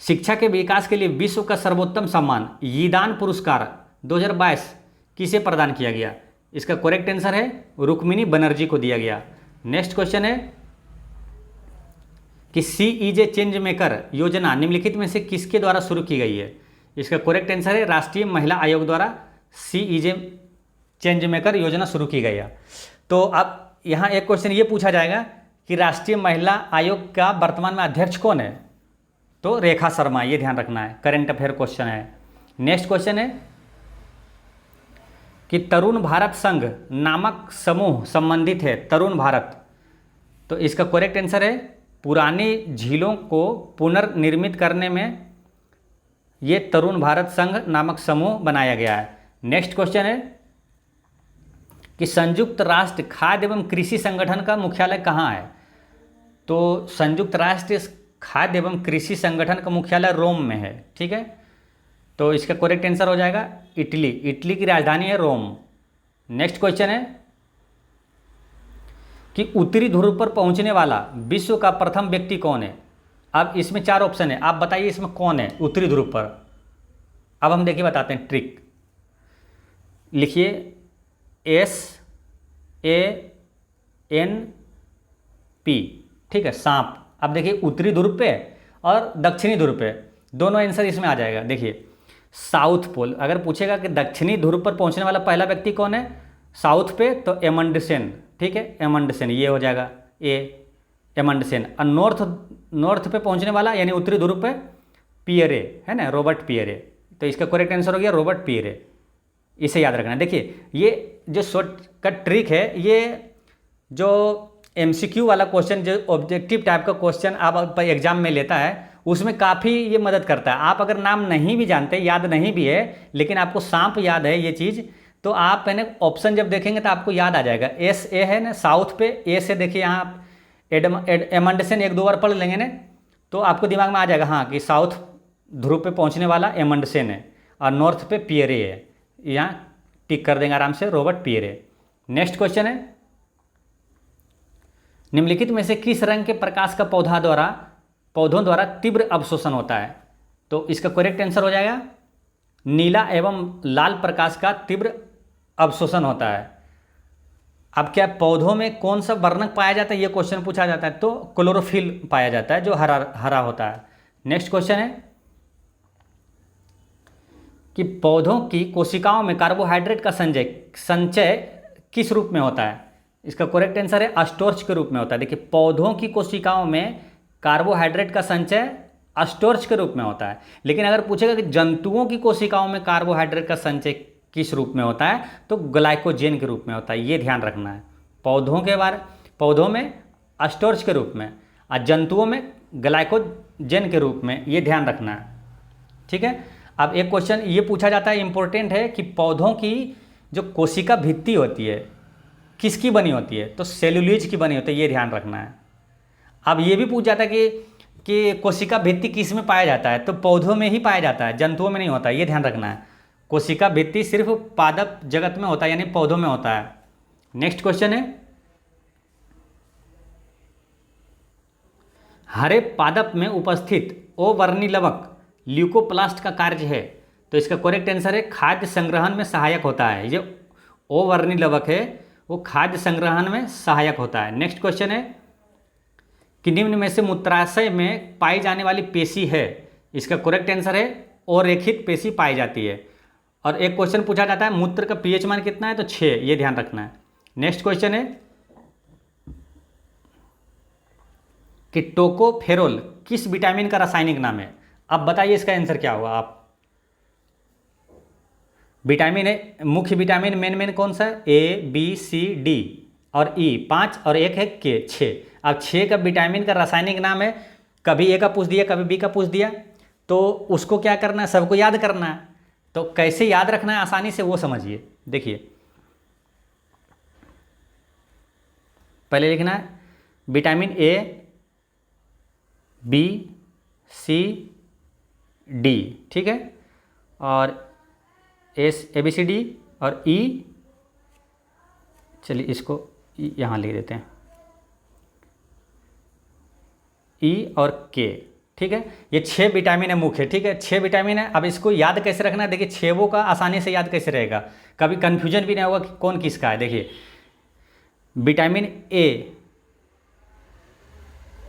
शिक्षा के विकास के लिए विश्व का सर्वोत्तम सम्मान यीदान पुरस्कार 2022 किसे प्रदान किया गया, इसका करेक्ट आंसर है रुक्मिणी बनर्जी को दिया गया। नेक्स्ट क्वेश्चन है कि CEJ चेंज मेकर योजना निम्नलिखित में से किसके द्वारा शुरू की गई है, इसका करेक्ट आंसर है राष्ट्रीय महिला आयोग द्वारा CEJ चेंज मेकर योजना शुरू की गई है। तो अब यहाँ एक क्वेश्चन ये पूछा जाएगा कि राष्ट्रीय महिला आयोग का वर्तमान में अध्यक्ष कौन है, तो रेखा शर्मा, ये ध्यान रखना है, करंट अफेयर क्वेश्चन है। नेक्स्ट क्वेश्चन है कि तरुण भारत संघ नामक समूह संबंधित है तरुण भारत, तो इसका करेक्ट आंसर है पुरानी झीलों को पुनर्निर्मित करने में ये तरुण भारत संघ नामक समूह बनाया गया है। नेक्स्ट क्वेश्चन है कि संयुक्त राष्ट्र खाद्य एवं कृषि संगठन का मुख्यालय कहाँ है, तो संयुक्त राष्ट्र खाद्य एवं कृषि संगठन का मुख्यालय रोम में है, ठीक है, तो इसका करेक्ट आंसर हो जाएगा इटली, इटली की राजधानी है रोम। नेक्स्ट क्वेश्चन है कि उत्तरी ध्रुव पर पहुंचने वाला विश्व का प्रथम व्यक्ति कौन है। अब इसमें 4 ऑप्शन है, आप बताइए इसमें कौन है उत्तरी ध्रुव पर। अब हम देखिए बताते हैं ट्रिक, लिखिए SANP, ठीक है, सांप। अब देखिए उत्तरी ध्रुव पे और दक्षिणी ध्रुव पे दोनों आंसर इसमें आ जाएगा। देखिए साउथ पोल, अगर पूछेगा कि दक्षिणी ध्रुव पर पहुंचने वाला पहला व्यक्ति कौन है साउथ पे, तो एमंडसेन, ठीक है, एमंडसेन ये हो जाएगा एमंडसेन। और नॉर्थ पे पहुंचने वाला यानी उत्तरी ध्रुव पे पियरे है ना, रॉबर्ट पियरे, तो इसका करेक्ट आंसर हो गया रॉबर्ट पियरे, इसे याद रखना। देखिए ये जो शॉर्टकट ट्रिक है, ये जो MCQ वाला क्वेश्चन, जो ऑब्जेक्टिव टाइप का क्वेश्चन आप एग्जाम में लेता है, उसमें काफ़ी ये मदद करता है। आप अगर नाम नहीं भी जानते, याद नहीं भी है, लेकिन आपको सांप याद है ये चीज़, तो आप है ना ऑप्शन जब देखेंगे तो आपको याद आ जाएगा। SA है ना साउथ पे, A से देखिए यहाँ आप एमंडसेन 1-2 बार पढ़ लेंगे ना, तो आपको दिमाग में आ जाएगा हाँ कि साउथ ध्रुव पे पहुँचने वाला एमंडसेन है और नॉर्थ पे पियरे है, यहाँ टिक कर देंगे आराम से रॉबर्ट पियरे। नेक्स्ट क्वेश्चन है, निम्नलिखित में से किस रंग के प्रकाश का पौधों द्वारा तीव्र अवशोषण होता है, तो इसका करेक्ट आंसर हो जाएगा नीला एवं लाल प्रकाश का तीव्र अवशोषण होता है। अब क्या पौधों में कौन सा वर्णक पाया जाता है, ये क्वेश्चन पूछा जाता है, तो क्लोरोफिल पाया जाता है जो हरा हरा होता है। नेक्स्ट क्वेश्चन है कि पौधों की कोशिकाओं में कार्बोहाइड्रेट का संचय किस रूप में होता है। इसका करेक्ट आंसर है अस्टोर्च के रूप में होता है। देखिए, पौधों की कोशिकाओं में कार्बोहाइड्रेट का संचय अस्टोर्च के रूप में होता है। लेकिन अगर पूछेगा कि जंतुओं की कोशिकाओं में कार्बोहाइड्रेट का संचय किस रूप में होता है, तो ग्लाइकोजेन के रूप में होता है। ये ध्यान रखना है। पौधों में अस्टोर्च के रूप में और जंतुओं में ग्लाइकोजेन के रूप में, ये ध्यान रखना है। ठीक है। अब एक क्वेश्चन ये पूछा जाता है, इंपॉर्टेंट है, कि पौधों की जो कोशिका भित्ति होती है किसकी बनी होती है, तो सेलुलोज की बनी होती है। ये ध्यान रखना है। अब ये भी पूछ जाता है कि कोशिका भित्ति किस में पाया जाता है, तो पौधों में ही पाया जाता है, जंतुओं में नहीं होता है। ये ध्यान रखना है। कोशिका भित्ति सिर्फ पादप जगत में होता है, यानी पौधों में होता है। नेक्स्ट क्वेश्चन है, हरे पादप में उपस्थित ओ वर्णी लवक ल्यूकोप्लास्ट का कार्य है, तो इसका करेक्ट आंसर है खाद्य संग्रहण में सहायक होता है। ये ओ वर्णी लवक है, वो खाद्य संग्रहण में सहायक होता है। नेक्स्ट क्वेश्चन है कि निम्न में से मूत्राशय में पाई जाने वाली पेशी है, इसका करेक्ट आंसर है अरेखित पेशी पाई जाती है। और एक क्वेश्चन पूछा जाता है मूत्र का पीएच मान कितना है, तो 6, ये ध्यान रखना है। नेक्स्ट क्वेश्चन है कि टोकोफेरोल किस विटामिन का रासायनिक नाम है। अब बताइए इसका आंसर क्या होगा। आप विटामिन है, मुख्य विटामिन मेन कौन सा है, ए बी सी डी और ई 5 और एक है के 6। अब 6 का विटामिन का रासायनिक नाम है, कभी ए का पूछ दिया कभी बी का पूछ दिया, तो उसको क्या करना है, सबको याद करना है। तो कैसे याद रखना है आसानी से, वो समझिए। देखिए, पहले लिखना है vitamin A B C D, ठीक है, और S A B C D और ई, चलिए इसको यहाँ लिख देते हैं, ई और के, ठीक है। ये 6 विटामिन है मुख्य, ठीक है, 6 विटामिन है। अब इसको याद कैसे रखना है, देखिए 6 का आसानी से याद कैसे रहेगा, कभी कन्फ्यूजन भी नहीं होगा कि कौन किसका है। देखिए, विटामिन ए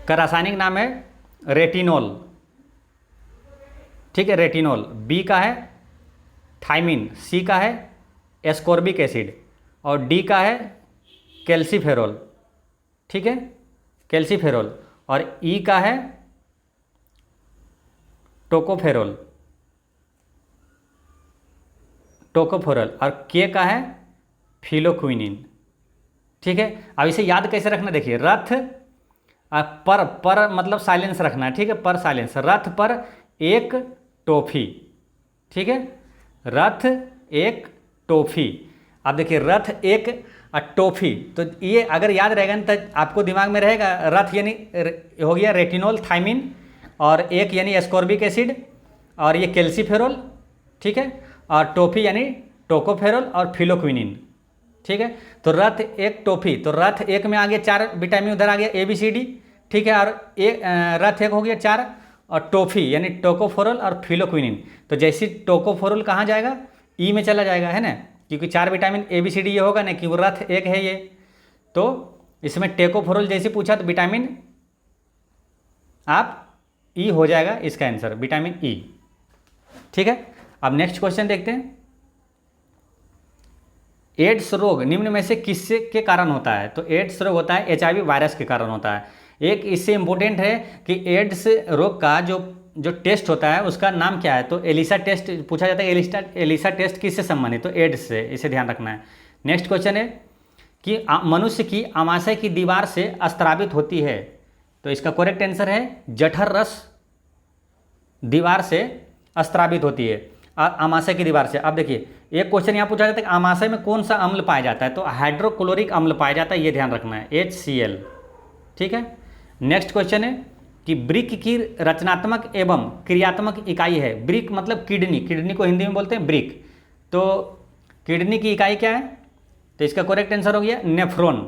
का रासायनिक नाम है रेटिनोल, ठीक है, रेटिनोल। बी का है थायमिन, सी का है एस्कॉर्बिक एसिड और डी का है कैल्सीफेरोल, ठीक है, कैल्सीफेरोल। और ई का है टोकोफेरोल और के का है फिलोक्विनिन, ठीक है। अब इसे याद कैसे रखना, देखिए रथ पर मतलब साइलेंस रखना है, ठीक है, पर साइलेंस, रथ पर एक टॉफी, ठीक है, रथ एक टॉफी। अब देखिए रथ एक टॉफी, तो ये अगर याद रहेगा ना तो आपको दिमाग में रहेगा, रथ यानी हो गया रेटिनोल थायमिन, और एक यानी एस्कॉर्बिक एसिड और ये कैल्सीफेरोल, ठीक है, और टॉफी यानी टोकोफेरोल और फिलोक्विनिन, ठीक है। तो रथ एक टॉफी, तो रथ एक में आ गया 4 विटामिन, उधर आ गया ए बी सी डी, ठीक है, और रथ एक हो गया 4 और टॉफी यानी टोकोफेरोल और फिलोक्विनिन। तो जैसे टोकोफेरोल कहाँ जाएगा, ई में चला जाएगा, है ना, क्योंकि 4 vitamin A B C D ये होगा ना, कि वो रथ एक है ये, तो इसमें टेकोफेरोल जैसे पूछा तो विटामिन आप ई हो जाएगा इसका आंसर, विटामिन ई, ठीक है। अब नेक्स्ट क्वेश्चन देखते हैं, एड्स रोग निम्न में से किससे के कारण होता है, तो एड्स रोग होता है HIV वायरस के कारण होता है। एक इससे इम्पोर्टेंट है कि एड्स रोग का जो टेस्ट होता है उसका नाम क्या है, तो एलिसा टेस्ट पूछा जाता है। एलिसा टेस्ट किससे संबंधित, तो एड्स से, इसे ध्यान रखना है। नेक्स्ट क्वेश्चन है कि मनुष्य की आमाशय की दीवार से स्रावित होती है, तो इसका करेक्ट आंसर है जठर रस दीवार से स्रावित होती है आमाशय की दीवार से। अब देखिए एक क्वेश्चन यहाँ पूछा जाता है कि आमाशय में कौन सा अम्ल पाया जाता है, तो हाइड्रोक्लोरिक अम्ल पाया जाता है, ये ध्यान रखना है, HCl, ठीक है। नेक्स्ट क्वेश्चन है कि वृक्क की रचनात्मक एवं क्रियात्मक इकाई है, वृक्क मतलब किडनी को हिंदी में बोलते हैं वृक्क, तो किडनी की इकाई क्या है, तो इसका करेक्ट आंसर हो गया नेफ्रॉन,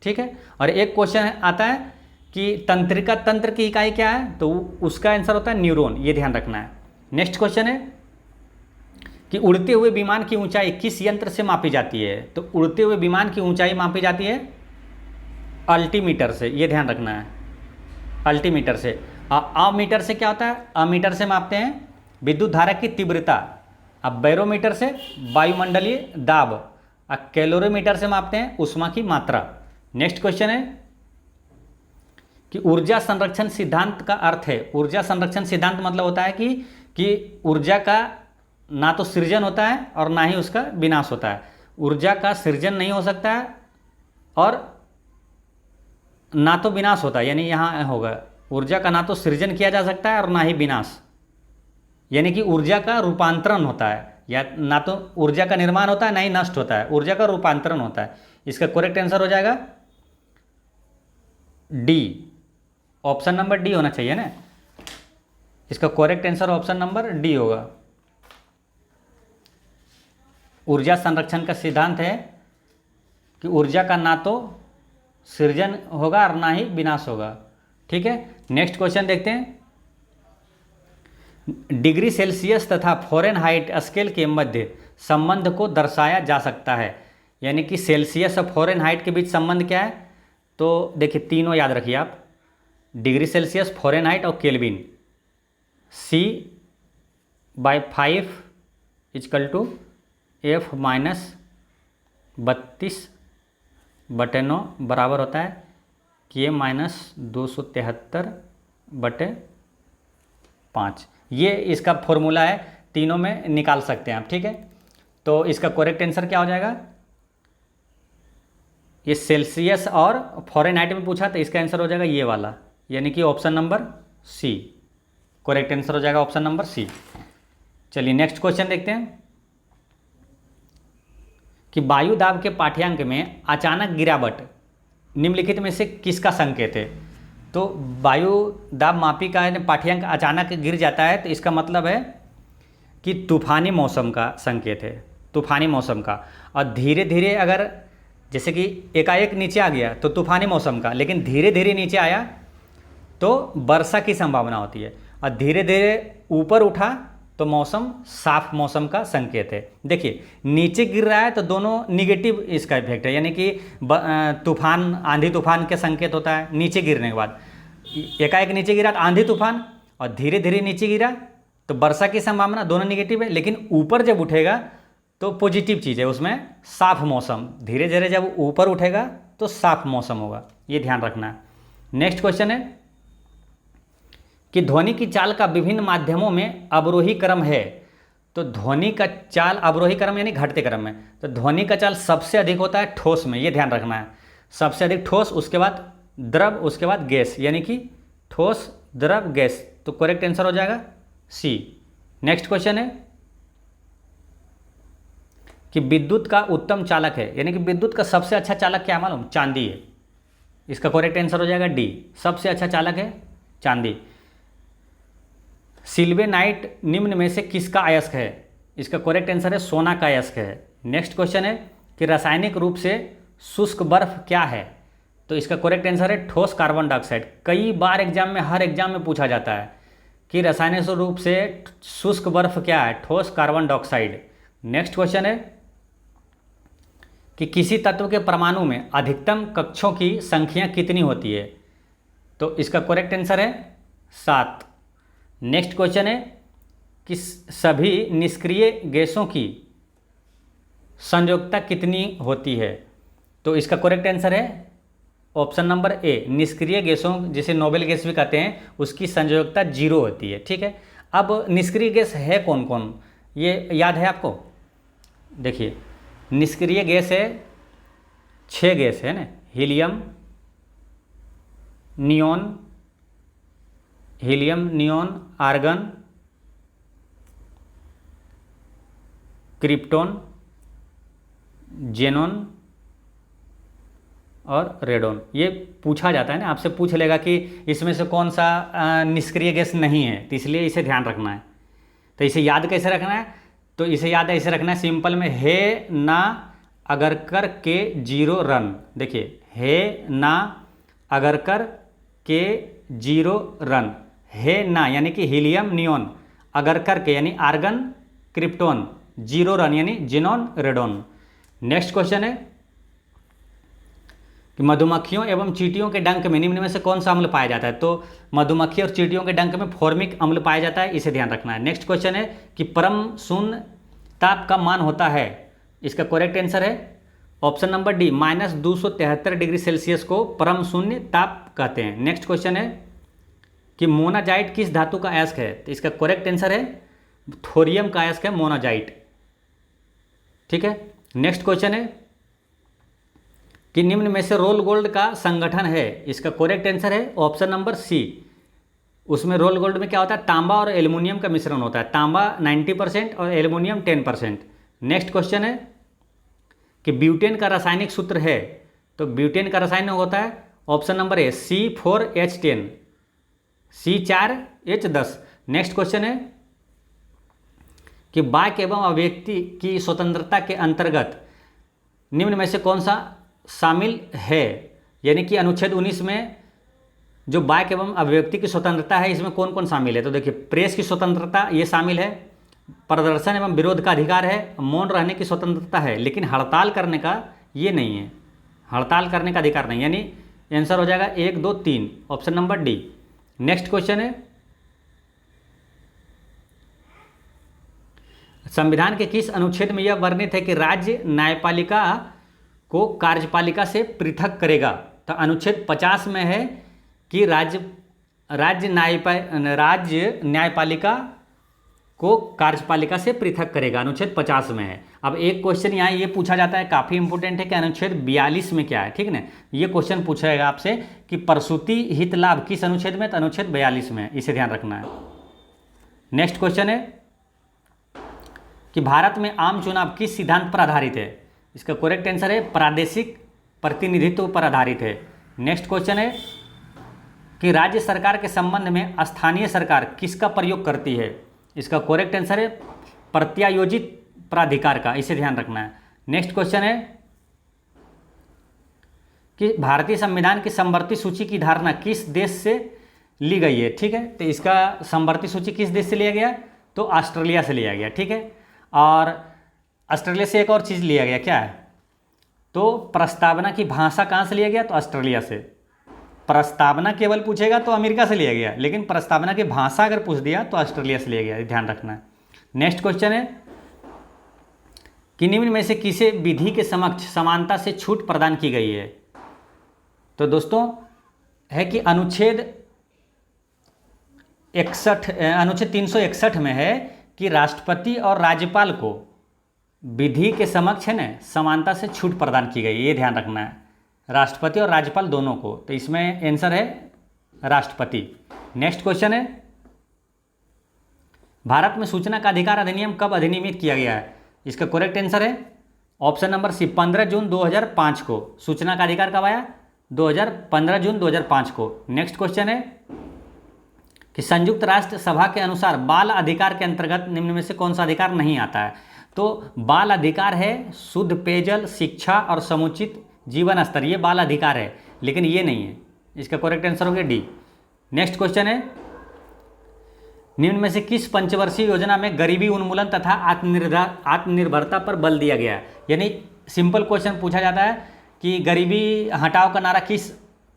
ठीक है। और एक क्वेश्चन आता है कि तंत्रिका तंत्र की इकाई क्या है, तो उसका आंसर होता है न्यूरॉन, ये ध्यान रखना है। नेक्स्ट क्वेश्चन है कि उड़ते हुए विमान की ऊंचाई किस यंत्र से मापी जाती है? तो उड़ते हुए विमान की ऊंचाई मापी जाती है अल्टीमीटर से, ये ध्यान रखना है, अल्टीमीटर से। अमीटर से क्या होता है? अमीटर से मापते हैं विद्युत धारा की तीव्रता। अब बैरोमीटर से वायुमंडलीय दाब। अब कैलोरीमीटर से मापते हैं ऊष्मा की मात्रा। नेक्स्ट क्वेश्चन है कि ऊर्जा संरक्षण सिद्धांत का अर्थ है। ऊर्जा संरक्षण सिद्धांत मतलब होता है कि ऊर्जा का ना तो सृजन होता है और ना ही उसका विनाश होता है। ऊर्जा का सृजन नहीं हो सकता है और ना तो विनाश होता है, यानी यहाँ होगा ऊर्जा का ना तो सृजन किया जा सकता है और ना ही विनाश, यानी कि ऊर्जा का रूपांतरण होता है। या ना तो ऊर्जा का निर्माण होता है ना ही नष्ट होता है, ऊर्जा का रूपांतरण होता है। इसका करेक्ट आंसर हो जाएगा डी, ऑप्शन नंबर डी होना चाहिए ना। इसका correct answer option number D होगा। ऊर्जा संरक्षण का सिद्धांत है कि ऊर्जा का ना तो सृजन होगा और ना ही विनाश होगा। ठीक है, नेक्स्ट क्वेश्चन देखते हैं। डिग्री सेल्सियस तथा फ़ारेनहाइट स्केल के मध्य संबंध को दर्शाया जा सकता है, यानी कि सेल्सियस और फ़ारेनहाइट के बीच संबंध क्या है? तो देखिए तीनों याद रखिए आप, डिग्री सेल्सियस, फ़ारेनहाइट और केल्विन। C/5 = F - 32/9 बराबर होता है K - 273/5। ये इसका फॉर्मूला है, तीनों में निकाल सकते हैं आप। ठीक है, तो इसका करेक्ट आंसर क्या हो जाएगा? ये सेल्सियस और फ़ारेनहाइट में पूछा तो इसका आंसर हो जाएगा ये वाला, यानी कि option number C. Correct answer हो जाएगा ऑप्शन नंबर सी। चलिए नेक्स्ट क्वेश्चन देखते हैं कि वायु दाब के पाठ्यांक में अचानक गिरावट निम्नलिखित में से किसका संकेत है? तो वायु दाब मापी का पाठ्यांक अचानक गिर जाता है तो इसका मतलब है कि तूफानी मौसम का संकेत है, तूफानी मौसम का। और धीरे धीरे अगर जैसे कि एकाएक नीचे आ गया तो तूफानी मौसम का, लेकिन धीरे धीरे नीचे आया तो वर्षा की संभावना होती है। और धीरे धीरे ऊपर उठा तो मौसम साफ मौसम का संकेत है। देखिए नीचे गिर रहा है तो दोनों निगेटिव इसका इफेक्ट है, यानी कि तूफान, आंधी तूफान के संकेत होता है नीचे गिरने के बाद। एकाएक नीचे गिरा तो आंधी तूफान, और धीरे धीरे नीचे गिरा तो वर्षा की संभावना, दोनों निगेटिव है। लेकिन ऊपर जब उठेगा तो पॉजिटिव चीज़ है, उसमें साफ मौसम। धीरे धीरे जब ऊपर उठेगा तो साफ मौसम होगा, ये ध्यान रखना है। नेक्स्ट क्वेश्चन है कि ध्वनि की चाल का विभिन्न माध्यमों में अवरोही क्रम है। तो ध्वनि का चाल अवरोही क्रम यानी घटते क्रम में। तो ध्वनि का चाल सबसे अधिक होता है ठोस में, ये ध्यान रखना है। सबसे अधिक ठोस, उसके बाद द्रव, उसके बाद गैस, यानी कि ठोस, द्रव, गैस। तो करेक्ट आंसर हो जाएगा सी। नेक्स्ट क्वेश्चन है कि विद्युत का उत्तम चालक है, यानी कि विद्युत का सबसे अच्छा चालक क्या मालूम? चांदी है। इसका करेक्ट आंसर हो जाएगा डी, सबसे अच्छा चालक है चांदी। सिल्वेनाइट निम्न में से किसका अयस्क है? इसका करेक्ट आंसर है सोना का अयस्क है। नेक्स्ट क्वेश्चन है कि रासायनिक रूप से शुष्क बर्फ क्या है? तो इसका करेक्ट आंसर है ठोस कार्बन डाइऑक्साइड। कई बार एग्जाम में, हर एग्जाम में पूछा जाता है कि रासायनिक रूप से शुष्क बर्फ क्या है? ठोस कार्बन डाइऑक्साइड। नेक्स्ट क्वेश्चन है कि किसी तत्व के परमाणु में अधिकतम कक्षों की संख्या कितनी होती है? तो इसका करेक्ट आंसर है 7। नेक्स्ट क्वेश्चन है कि सभी निष्क्रिय गैसों की संयोजकता कितनी होती है? तो इसका करेक्ट आंसर है ऑप्शन नंबर ए, निष्क्रिय गैसों, जिसे नोबेल गैस भी कहते हैं, उसकी संयोजकता 0 होती है। ठीक है, अब निष्क्रिय गैस है कौन कौन, ये याद है आपको? देखिए निष्क्रिय गैस है 6 गैस है ना, helium, neon, argon, krypton, xenon और रेडॉन। ये पूछा जाता है ना, आपसे पूछ लेगा कि इसमें से कौन सा निष्क्रिय गैस नहीं है, तो इसलिए इसे ध्यान रखना है। तो इसे याद कैसे रखना है? तो इसे याद ऐसे रखना है सिंपल में, है ना अगर कर के 0 रन। देखिए है ना अगर कर के 0 रन, है ना यानी कि हीलियम, नियॉन, अगर कर के यानी आर्गन, क्रिप्टॉन, जीरोरन यानी जिनोन रेडोन। नेक्स्ट क्वेश्चन है कि मधुमक्खियों एवं चींटियों के डंक में निम्न में से कौन सा अम्ल पाया जाता है? तो मधुमक्खी और चींटियों के डंक में फॉर्मिक अम्ल पाया जाता है, इसे ध्यान रखना है। नेक्स्ट क्वेश्चन है कि परम शून्य ताप का मान होता है, इसका करेक्ट आंसर है option number D -273 degree Celsius को परम शून्य ताप कहते हैं। नेक्स्ट क्वेश्चन है कि मोनाजाइट किस धातु का अयस्क है? तो इसका करेक्ट आंसर है थोरियम का अयस्क है मोनाजाइट। ठीक है। नेक्स्ट क्वेश्चन है कि निम्न में से रोल गोल्ड का संगठन है, इसका करेक्ट आंसर है ऑप्शन नंबर सी। उसमें रोल गोल्ड में क्या होता है? तांबा और एल्युमिनियम का मिश्रण होता है, तांबा 90% और एल्युमिनियम 10%। नेक्स्ट क्वेश्चन है कि ब्यूटेन का रासायनिक सूत्र है, तो ब्यूटेन का रासायनिक होता है option number A C4H10 C4H10। Next question है कि वाक्य एवं अभिव्यक्ति की स्वतंत्रता के अंतर्गत निम्न में से कौन सा शामिल है? यानी कि अनुच्छेद 19 में जो वाक्य एवं अभिव्यक्ति की स्वतंत्रता है, इसमें कौन कौन शामिल है? तो देखिए, प्रेस की स्वतंत्रता ये शामिल है, प्रदर्शन एवं विरोध का अधिकार है, मौन रहने की स्वतंत्रता है, लेकिन हड़ताल करने का ये नहीं है, हड़ताल करने का अधिकार नहीं। यानी आंसर हो जाएगा 1, 2, 3 option number D. Next question है संविधान के किस अनुच्छेद में यह वर्णित है कि राज्य न्यायपालिका को कार्यपालिका से पृथक करेगा? तो अनुच्छेद 50 में है कि राज्य न्यायपालिका को कार्यपालिका से पृथक करेगा, अनुच्छेद 50 में है। अब एक क्वेश्चन यहाँ ये पूछा जाता है, काफ़ी इंपॉर्टेंट है, कि अनुच्छेद 42 में क्या है? ठीक है ना, ये क्वेश्चन पूछा जाएगा आपसे कि प्रसूति हित लाभ किस अनुच्छेद में? तो अनुच्छेद 42 में है, इसे ध्यान रखना है। नेक्स्ट क्वेश्चन है कि भारत में आम चुनाव किस सिद्धांत पर आधारित है? इसका करेक्ट आंसर है प्रादेशिक प्रतिनिधित्व पर आधारित है। नेक्स्ट क्वेश्चन है कि राज्य सरकार के संबंध में स्थानीय सरकार किसका प्रयोग करती है? इसका करेक्ट आंसर है प्रत्यायोजित प्राधिकार का, इसे ध्यान रखना है। नेक्स्ट क्वेश्चन है कि भारतीय संविधान की समवर्ती सूची की धारणा किस देश से ली गई है? ठीक है, तो इसका समवर्ती सूची किस देश से लिया गया? तो ऑस्ट्रेलिया से लिया गया। ठीक है, और ऑस्ट्रेलिया से एक और चीज़ लिया गया, क्या है? तो प्रस्तावना की भाषा कहाँ से लिया गया? तो ऑस्ट्रेलिया से। प्रस्तावना केवल पूछेगा तो अमेरिका से लिया गया, लेकिन प्रस्तावना की भाषा अगर पूछ दिया तो ऑस्ट्रेलिया से लिया गया, ध्यान रखना है। नेक्स्ट क्वेश्चन है कि निम्न में से किसे विधि के समक्ष समानता से छूट प्रदान की गई है? तो दोस्तों है कि अनुच्छेद 361 में है कि राष्ट्रपति और राज्यपाल को विधि के समक्ष है ना समानता से छूट प्रदान की गई, ये ध्यान रखना है, राष्ट्रपति और राज्यपाल दोनों को। तो इसमें आंसर है राष्ट्रपति। नेक्स्ट क्वेश्चन है भारत में सूचना का अधिकार अधिनियम कब अधिनियमित किया गया है? इसका करेक्ट आंसर है ऑप्शन नंबर सी 15 जून 2005 को सूचना का अधिकार कब आया? 15 जून 2005 को। नेक्स्ट क्वेश्चन है कि संयुक्त राष्ट्र सभा के अनुसार बाल अधिकार के अंतर्गत निम्न में से कौन सा अधिकार नहीं आता है? तो बाल अधिकार है शुद्ध पेयजल, शिक्षा और समुचित जीवन स्तर, ये बाल अधिकार है, लेकिन ये नहीं है। इसका करेक्ट आंसर हो गया डी। नेक्स्ट क्वेश्चन है निम्न में से किस पंचवर्षीय योजना में गरीबी उन्मूलन तथा आत्मनिर्भरता पर बल दिया गया? यानी सिंपल क्वेश्चन पूछा जाता है कि गरीबी हटाओ का नारा किस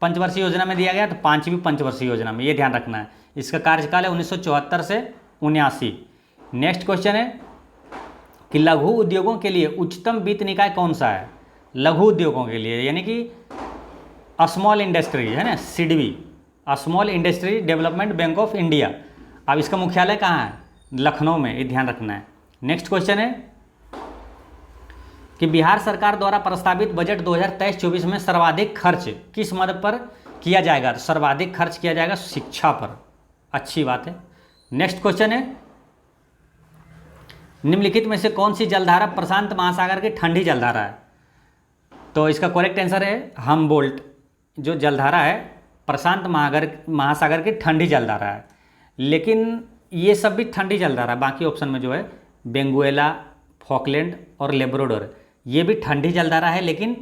पंचवर्षीय योजना में दिया गया? तो 5वीं पंचवर्षीय योजना में, ये ध्यान रखना है। इसका कार्यकाल है 1974 से 79। नेक्स्ट क्वेश्चन है कि लघु उद्योगों के लिए उच्चतम वित्त निकाय कौन सा है? लघु उद्योगों के लिए यानी कि स्मॉल इंडस्ट्री है ना, SIDBI, small industry development bank of India. अब इसका मुख्यालय कहाँ है? लखनऊ में, ये ध्यान रखना है। नेक्स्ट क्वेश्चन है कि बिहार सरकार द्वारा प्रस्तावित बजट 2023-24 में सर्वाधिक खर्च किस मद पर किया जाएगा? तो सर्वाधिक खर्च किया जाएगा शिक्षा पर, अच्छी बात है। नेक्स्ट क्वेश्चन है निम्नलिखित में से कौन सी जलधारा प्रशांत महासागर की ठंडी जलधारा है? तो इसका करेक्ट आंसर है हमबोल्ट, जो जलधारा है प्रशांत महासागर की ठंडी जलधारा है। लेकिन ये सब भी ठंडी जलधारा, बाकी ऑप्शन में जो है बेंगुएला, फॉकलैंड और लेब्राडोर, ये भी ठंडी जलधारा है, लेकिन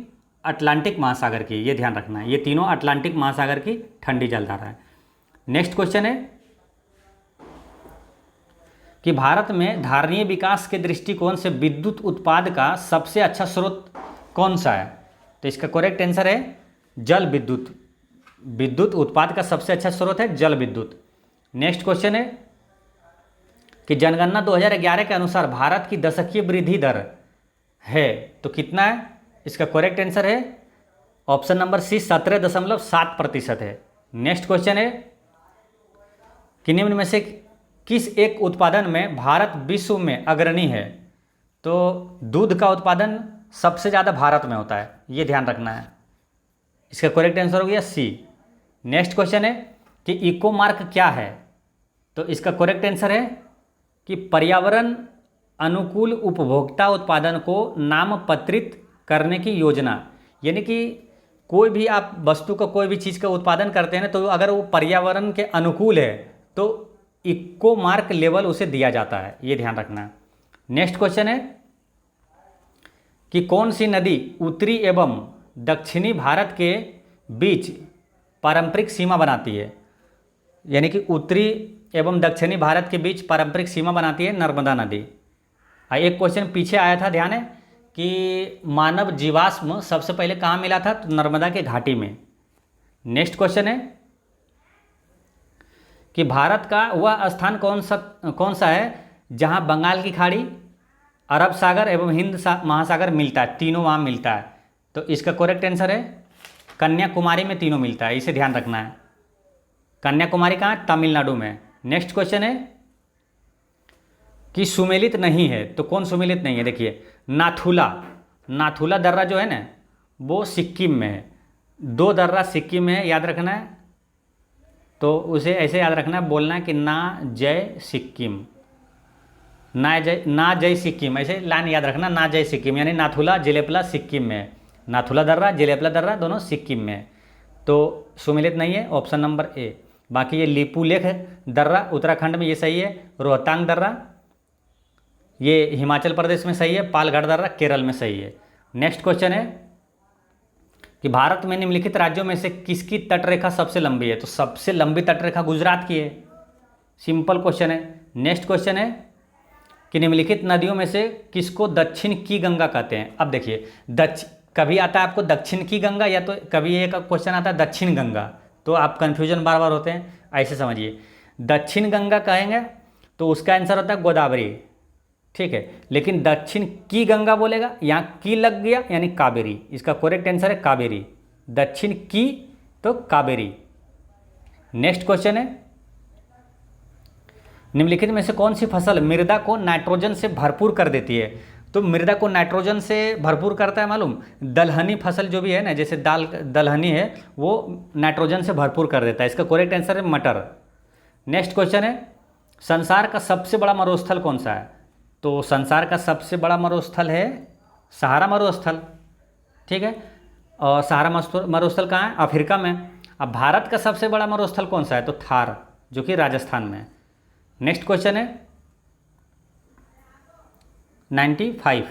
अटलांटिक महासागर की, ये ध्यान रखना है, ये तीनों अटलांटिक महासागर की ठंडी जलधारा है। नेक्स्ट क्वेश्चन है कि भारत में धारणीय विकास के दृष्टिकोण से विद्युत उत्पाद का सबसे अच्छा स्रोत कौन सा है? तो इसका करेक्ट आंसर है जल विद्युत। विद्युत उत्पाद का सबसे अच्छा स्रोत है जल विद्युत। नेक्स्ट क्वेश्चन है कि जनगणना 2011 के अनुसार भारत की दशकीय वृद्धि दर है तो कितना है? इसका करेक्ट आंसर है ऑप्शन नंबर सी 17.7% है। नेक्स्ट क्वेश्चन है कि निम्न में से किस एक उत्पादन में भारत विश्व में अग्रणी है? तो दूध का उत्पादन सबसे ज़्यादा भारत में होता है, ये ध्यान रखना है। इसका करेक्ट आंसर हो गया सी। नेक्स्ट क्वेश्चन है कि इको मार्क क्या है? तो इसका करेक्ट आंसर है कि पर्यावरण अनुकूल उपभोक्ता उत्पादन को नामपत्रित करने की योजना। यानी कि कोई भी आप वस्तु का कोई भी चीज़ का उत्पादन करते हैं ना, तो अगर वो पर्यावरण के अनुकूल है तो इको मार्क लेवल उसे दिया जाता है, ये ध्यान रखना है। नेक्स्ट क्वेश्चन है कि कौन सी नदी उत्तरी एवं दक्षिणी भारत के बीच पारंपरिक सीमा बनाती है? यानी कि उत्तरी एवं दक्षिणी भारत के बीच पारंपरिक सीमा बनाती है नर्मदा नदी। एक क्वेश्चन पीछे आया था, ध्यान है कि मानव जीवाश्म सबसे पहले कहाँ मिला था? तो नर्मदा के घाटी में। नेक्स्ट क्वेश्चन है कि भारत का वह स्थान कौन सा है जहाँ बंगाल की खाड़ी, अरब सागर एवं हिंद महासागर मिलता है, तीनों वहाँ मिलता है? तो इसका करेक्ट आंसर है कन्याकुमारी में तीनों मिलता है, इसे ध्यान रखना है। कन्याकुमारी कहाँ है? तमिलनाडु में। नेक्स्ट क्वेश्चन है कि सुमेलित नहीं है तो कौन सुमेलित नहीं है? देखिए नाथुला दर्रा जो है ना वो सिक्किम में है, 2 दर्रा सिक्किम में है, याद रखना है। तो उसे ऐसे याद रखना है, बोलना है कि ना जय सिक्किम, ना जय सिक्किम, ऐसे लाइन याद रखना, ना जय सिक्किम, यानी नाथुला जिलेपला सिक्किम में है। नाथुला दर्रा जिलेपला दर्रा दोनों सिक्किम में है, तो सुमेलित नहीं है, ऑप्शन नंबर ए। बाकी ये लिपुलेख दर्रा उत्तराखंड में, ये सही है। रोहतांग दर्रा ये हिमाचल प्रदेश में सही है। पालघाट दर्रा केरल में सही है। नेक्स्ट क्वेश्चन है कि भारत में निम्नलिखित राज्यों में से किसकी तटरेखा सबसे लंबी है? तो सबसे लंबी तटरेखा गुजरात की है, सिंपल क्वेश्चन है। नेक्स्ट क्वेश्चन है कि निम्नलिखित नदियों में से किसको दक्षिण की गंगा कहते हैं? अब देखिए कभी आता है आपको दक्षिण की गंगा, या तो कभी एक क्वेश्चन आता है दक्षिण गंगा, तो आप कन्फ्यूजन बार बार होते हैं, ऐसे समझिए। दक्षिण गंगा कहेंगे तो उसका आंसर होता है गोदावरी, ठीक है। लेकिन दक्षिण की गंगा बोलेगा, यहाँ की लग गया यानी कावेरी, इसका करेक्ट आंसर है कावेरी। दक्षिण की तो कावेरी। नेक्स्ट क्वेश्चन है निम्नलिखित में से कौन सी फसल मृदा को नाइट्रोजन से भरपूर कर देती है? तो मृदा को नाइट्रोजन से भरपूर करता है मालूम, दलहनी फसल जो भी है ना, जैसे दलहनी है वो नाइट्रोजन से भरपूर कर देता है, इसका करेक्ट आंसर है मटर। नेक्स्ट क्वेश्चन है संसार का सबसे बड़ा मरुस्थल कौन सा है? तो संसार का सबसे बड़ा मरुस्थल है सहारा मरुस्थल, ठीक है। और सहारा मरुस्थल कहाँ है? अफ्रीका में। अब भारत का सबसे बड़ा मरुस्थल कौन सा है? तो थार, जो कि राजस्थान में है। नेक्स्ट क्वेश्चन है 95,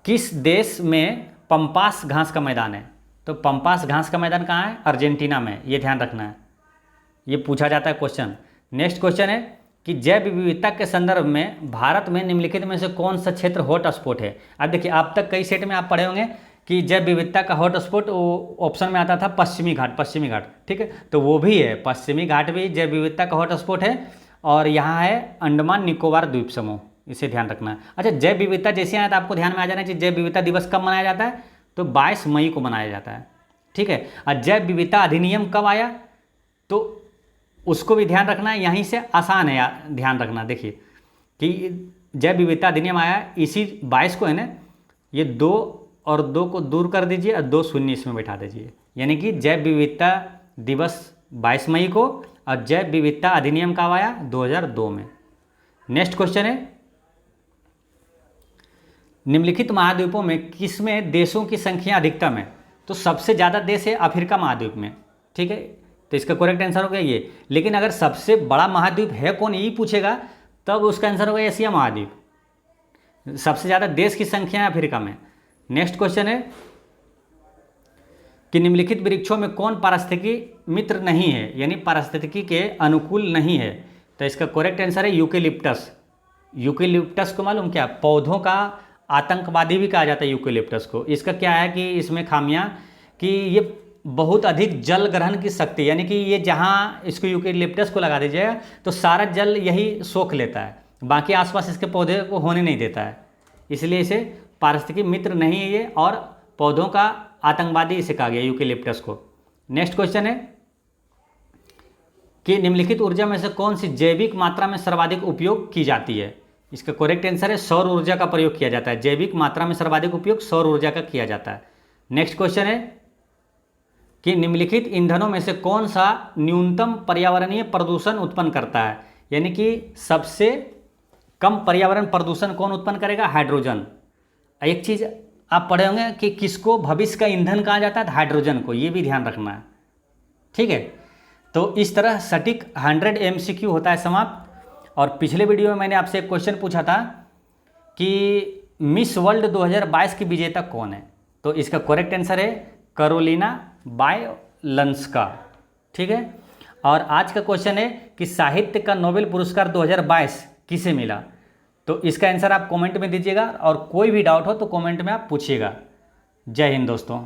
किस देश में पंपास घास का मैदान है? तो पंपास घास का मैदान कहाँ है? अर्जेंटीना में, ये ध्यान रखना है, ये पूछा जाता है क्वेश्चन। नेक्स्ट क्वेश्चन है कि जैव विविधता के संदर्भ में भारत में निम्नलिखित में से कौन सा क्षेत्र हॉट स्पॉट है? अब देखिए आप तक कई सेट में आप पढ़े होंगे कि जैव विविधता का हॉट स्पॉट ऑप्शन में आता था पश्चिमी घाट, ठीक है, तो वो भी है, पश्चिमी घाट भी जैव विविधता का हॉट स्पॉट है। और यहाँ है अंडमान निकोबार द्वीप समूह, इसे ध्यान रखना है। अच्छा, जैव विविधता जैसे आया तो आपको ध्यान में आ जाना चाहिए जैव विविधता दिवस कब मनाया जाता है? तो 22 मई को मनाया जाता है, ठीक है। और जैव विविधता अधिनियम कब आया? तो उसको भी ध्यान रखना है, यहीं से आसान है ध्यान रखना। देखिए कि जैव विविधता अधिनियम आया इसी 22 को है ना, ये 2 और 2 को दूर कर दीजिए और 2 शून्य इसमें बैठा दीजिए, यानी कि जैव विविधता दिवस 22 मई को और जैव विविधता अधिनियम कब आया? 2002 में। नेक्स्ट क्वेश्चन है निम्नलिखित महाद्वीपों में किसमें देशों की संख्या अधिकतम है? तो सबसे ज़्यादा देश है अफ्रीका महाद्वीप में, ठीक है, तो इसका करेक्ट आंसर हो गया ये। लेकिन अगर सबसे बड़ा महाद्वीप है कौन यही पूछेगा तब उसका आंसर होगा एशिया महाद्वीप। सबसे ज़्यादा देश की संख्या है अफ्रीका में। नेक्स्ट क्वेश्चन है कि निम्नलिखित वृक्षों में कौन पारिस्थितिकी मित्र नहीं है, यानी पारिस्थितिकी के अनुकूल नहीं है? तो इसका करेक्ट आंसर है यूकेलिप्टस। यूकेलिप्टस को मालूम क्या, पौधों का आतंकवादी भी कहा जाता है यूकेलिप्टस को। इसका क्या है कि इसमें खामियां कि ये बहुत अधिक जल ग्रहण की शक्ति, यानी कि ये जहाँ इसको यूकेलिप्टस को लगा दीजिएगा तो सारा जल यही सोख लेता है, बाकी आसपास इसके पौधे को होने नहीं देता है, इसलिए इसे पारिस्थितिकी मित्र नहीं है ये, और पौधों का आतंकवादी इसे कहा गया यूकेलिप्टस को। नेक्स्ट क्वेश्चन है कि निम्नलिखित ऊर्जा में से कौन सी जैविक मात्रा में सर्वाधिक उपयोग की जाती है। इसका करेक्ट आंसर है सौर ऊर्जा का प्रयोग किया जाता है। जैविक मात्रा में सर्वाधिक उपयोग सौर ऊर्जा का किया जाता है। नेक्स्ट क्वेश्चन है कि निम्नलिखित ईंधनों में से कौन सा न्यूनतम पर्यावरणीय प्रदूषण उत्पन्न करता है, यानी कि सबसे कम पर्यावरण प्रदूषण कौन उत्पन्न करेगा, हाइड्रोजन। एक चीज़ आप पढ़े होंगे कि किसको भविष्य का ईंधन कहा जाता है, हाइड्रोजन को, ये भी ध्यान रखना है, ठीक है। तो इस तरह सटीक 100 MCQ होता है समाप्त। और पिछले वीडियो में मैंने आपसे एक क्वेश्चन पूछा था कि मिस वर्ल्ड 2022 की विजेता कौन है, तो इसका करेक्ट आंसर है कैरोलिना बायलंस्का, ठीक है। और आज का क्वेश्चन है कि साहित्य का नोबेल पुरस्कार 2022 किसे मिला, तो इसका आंसर आप कमेंट में दीजिएगा, और कोई भी डाउट हो तो कमेंट में आप पूछिएगा। जय हिंद दोस्तों।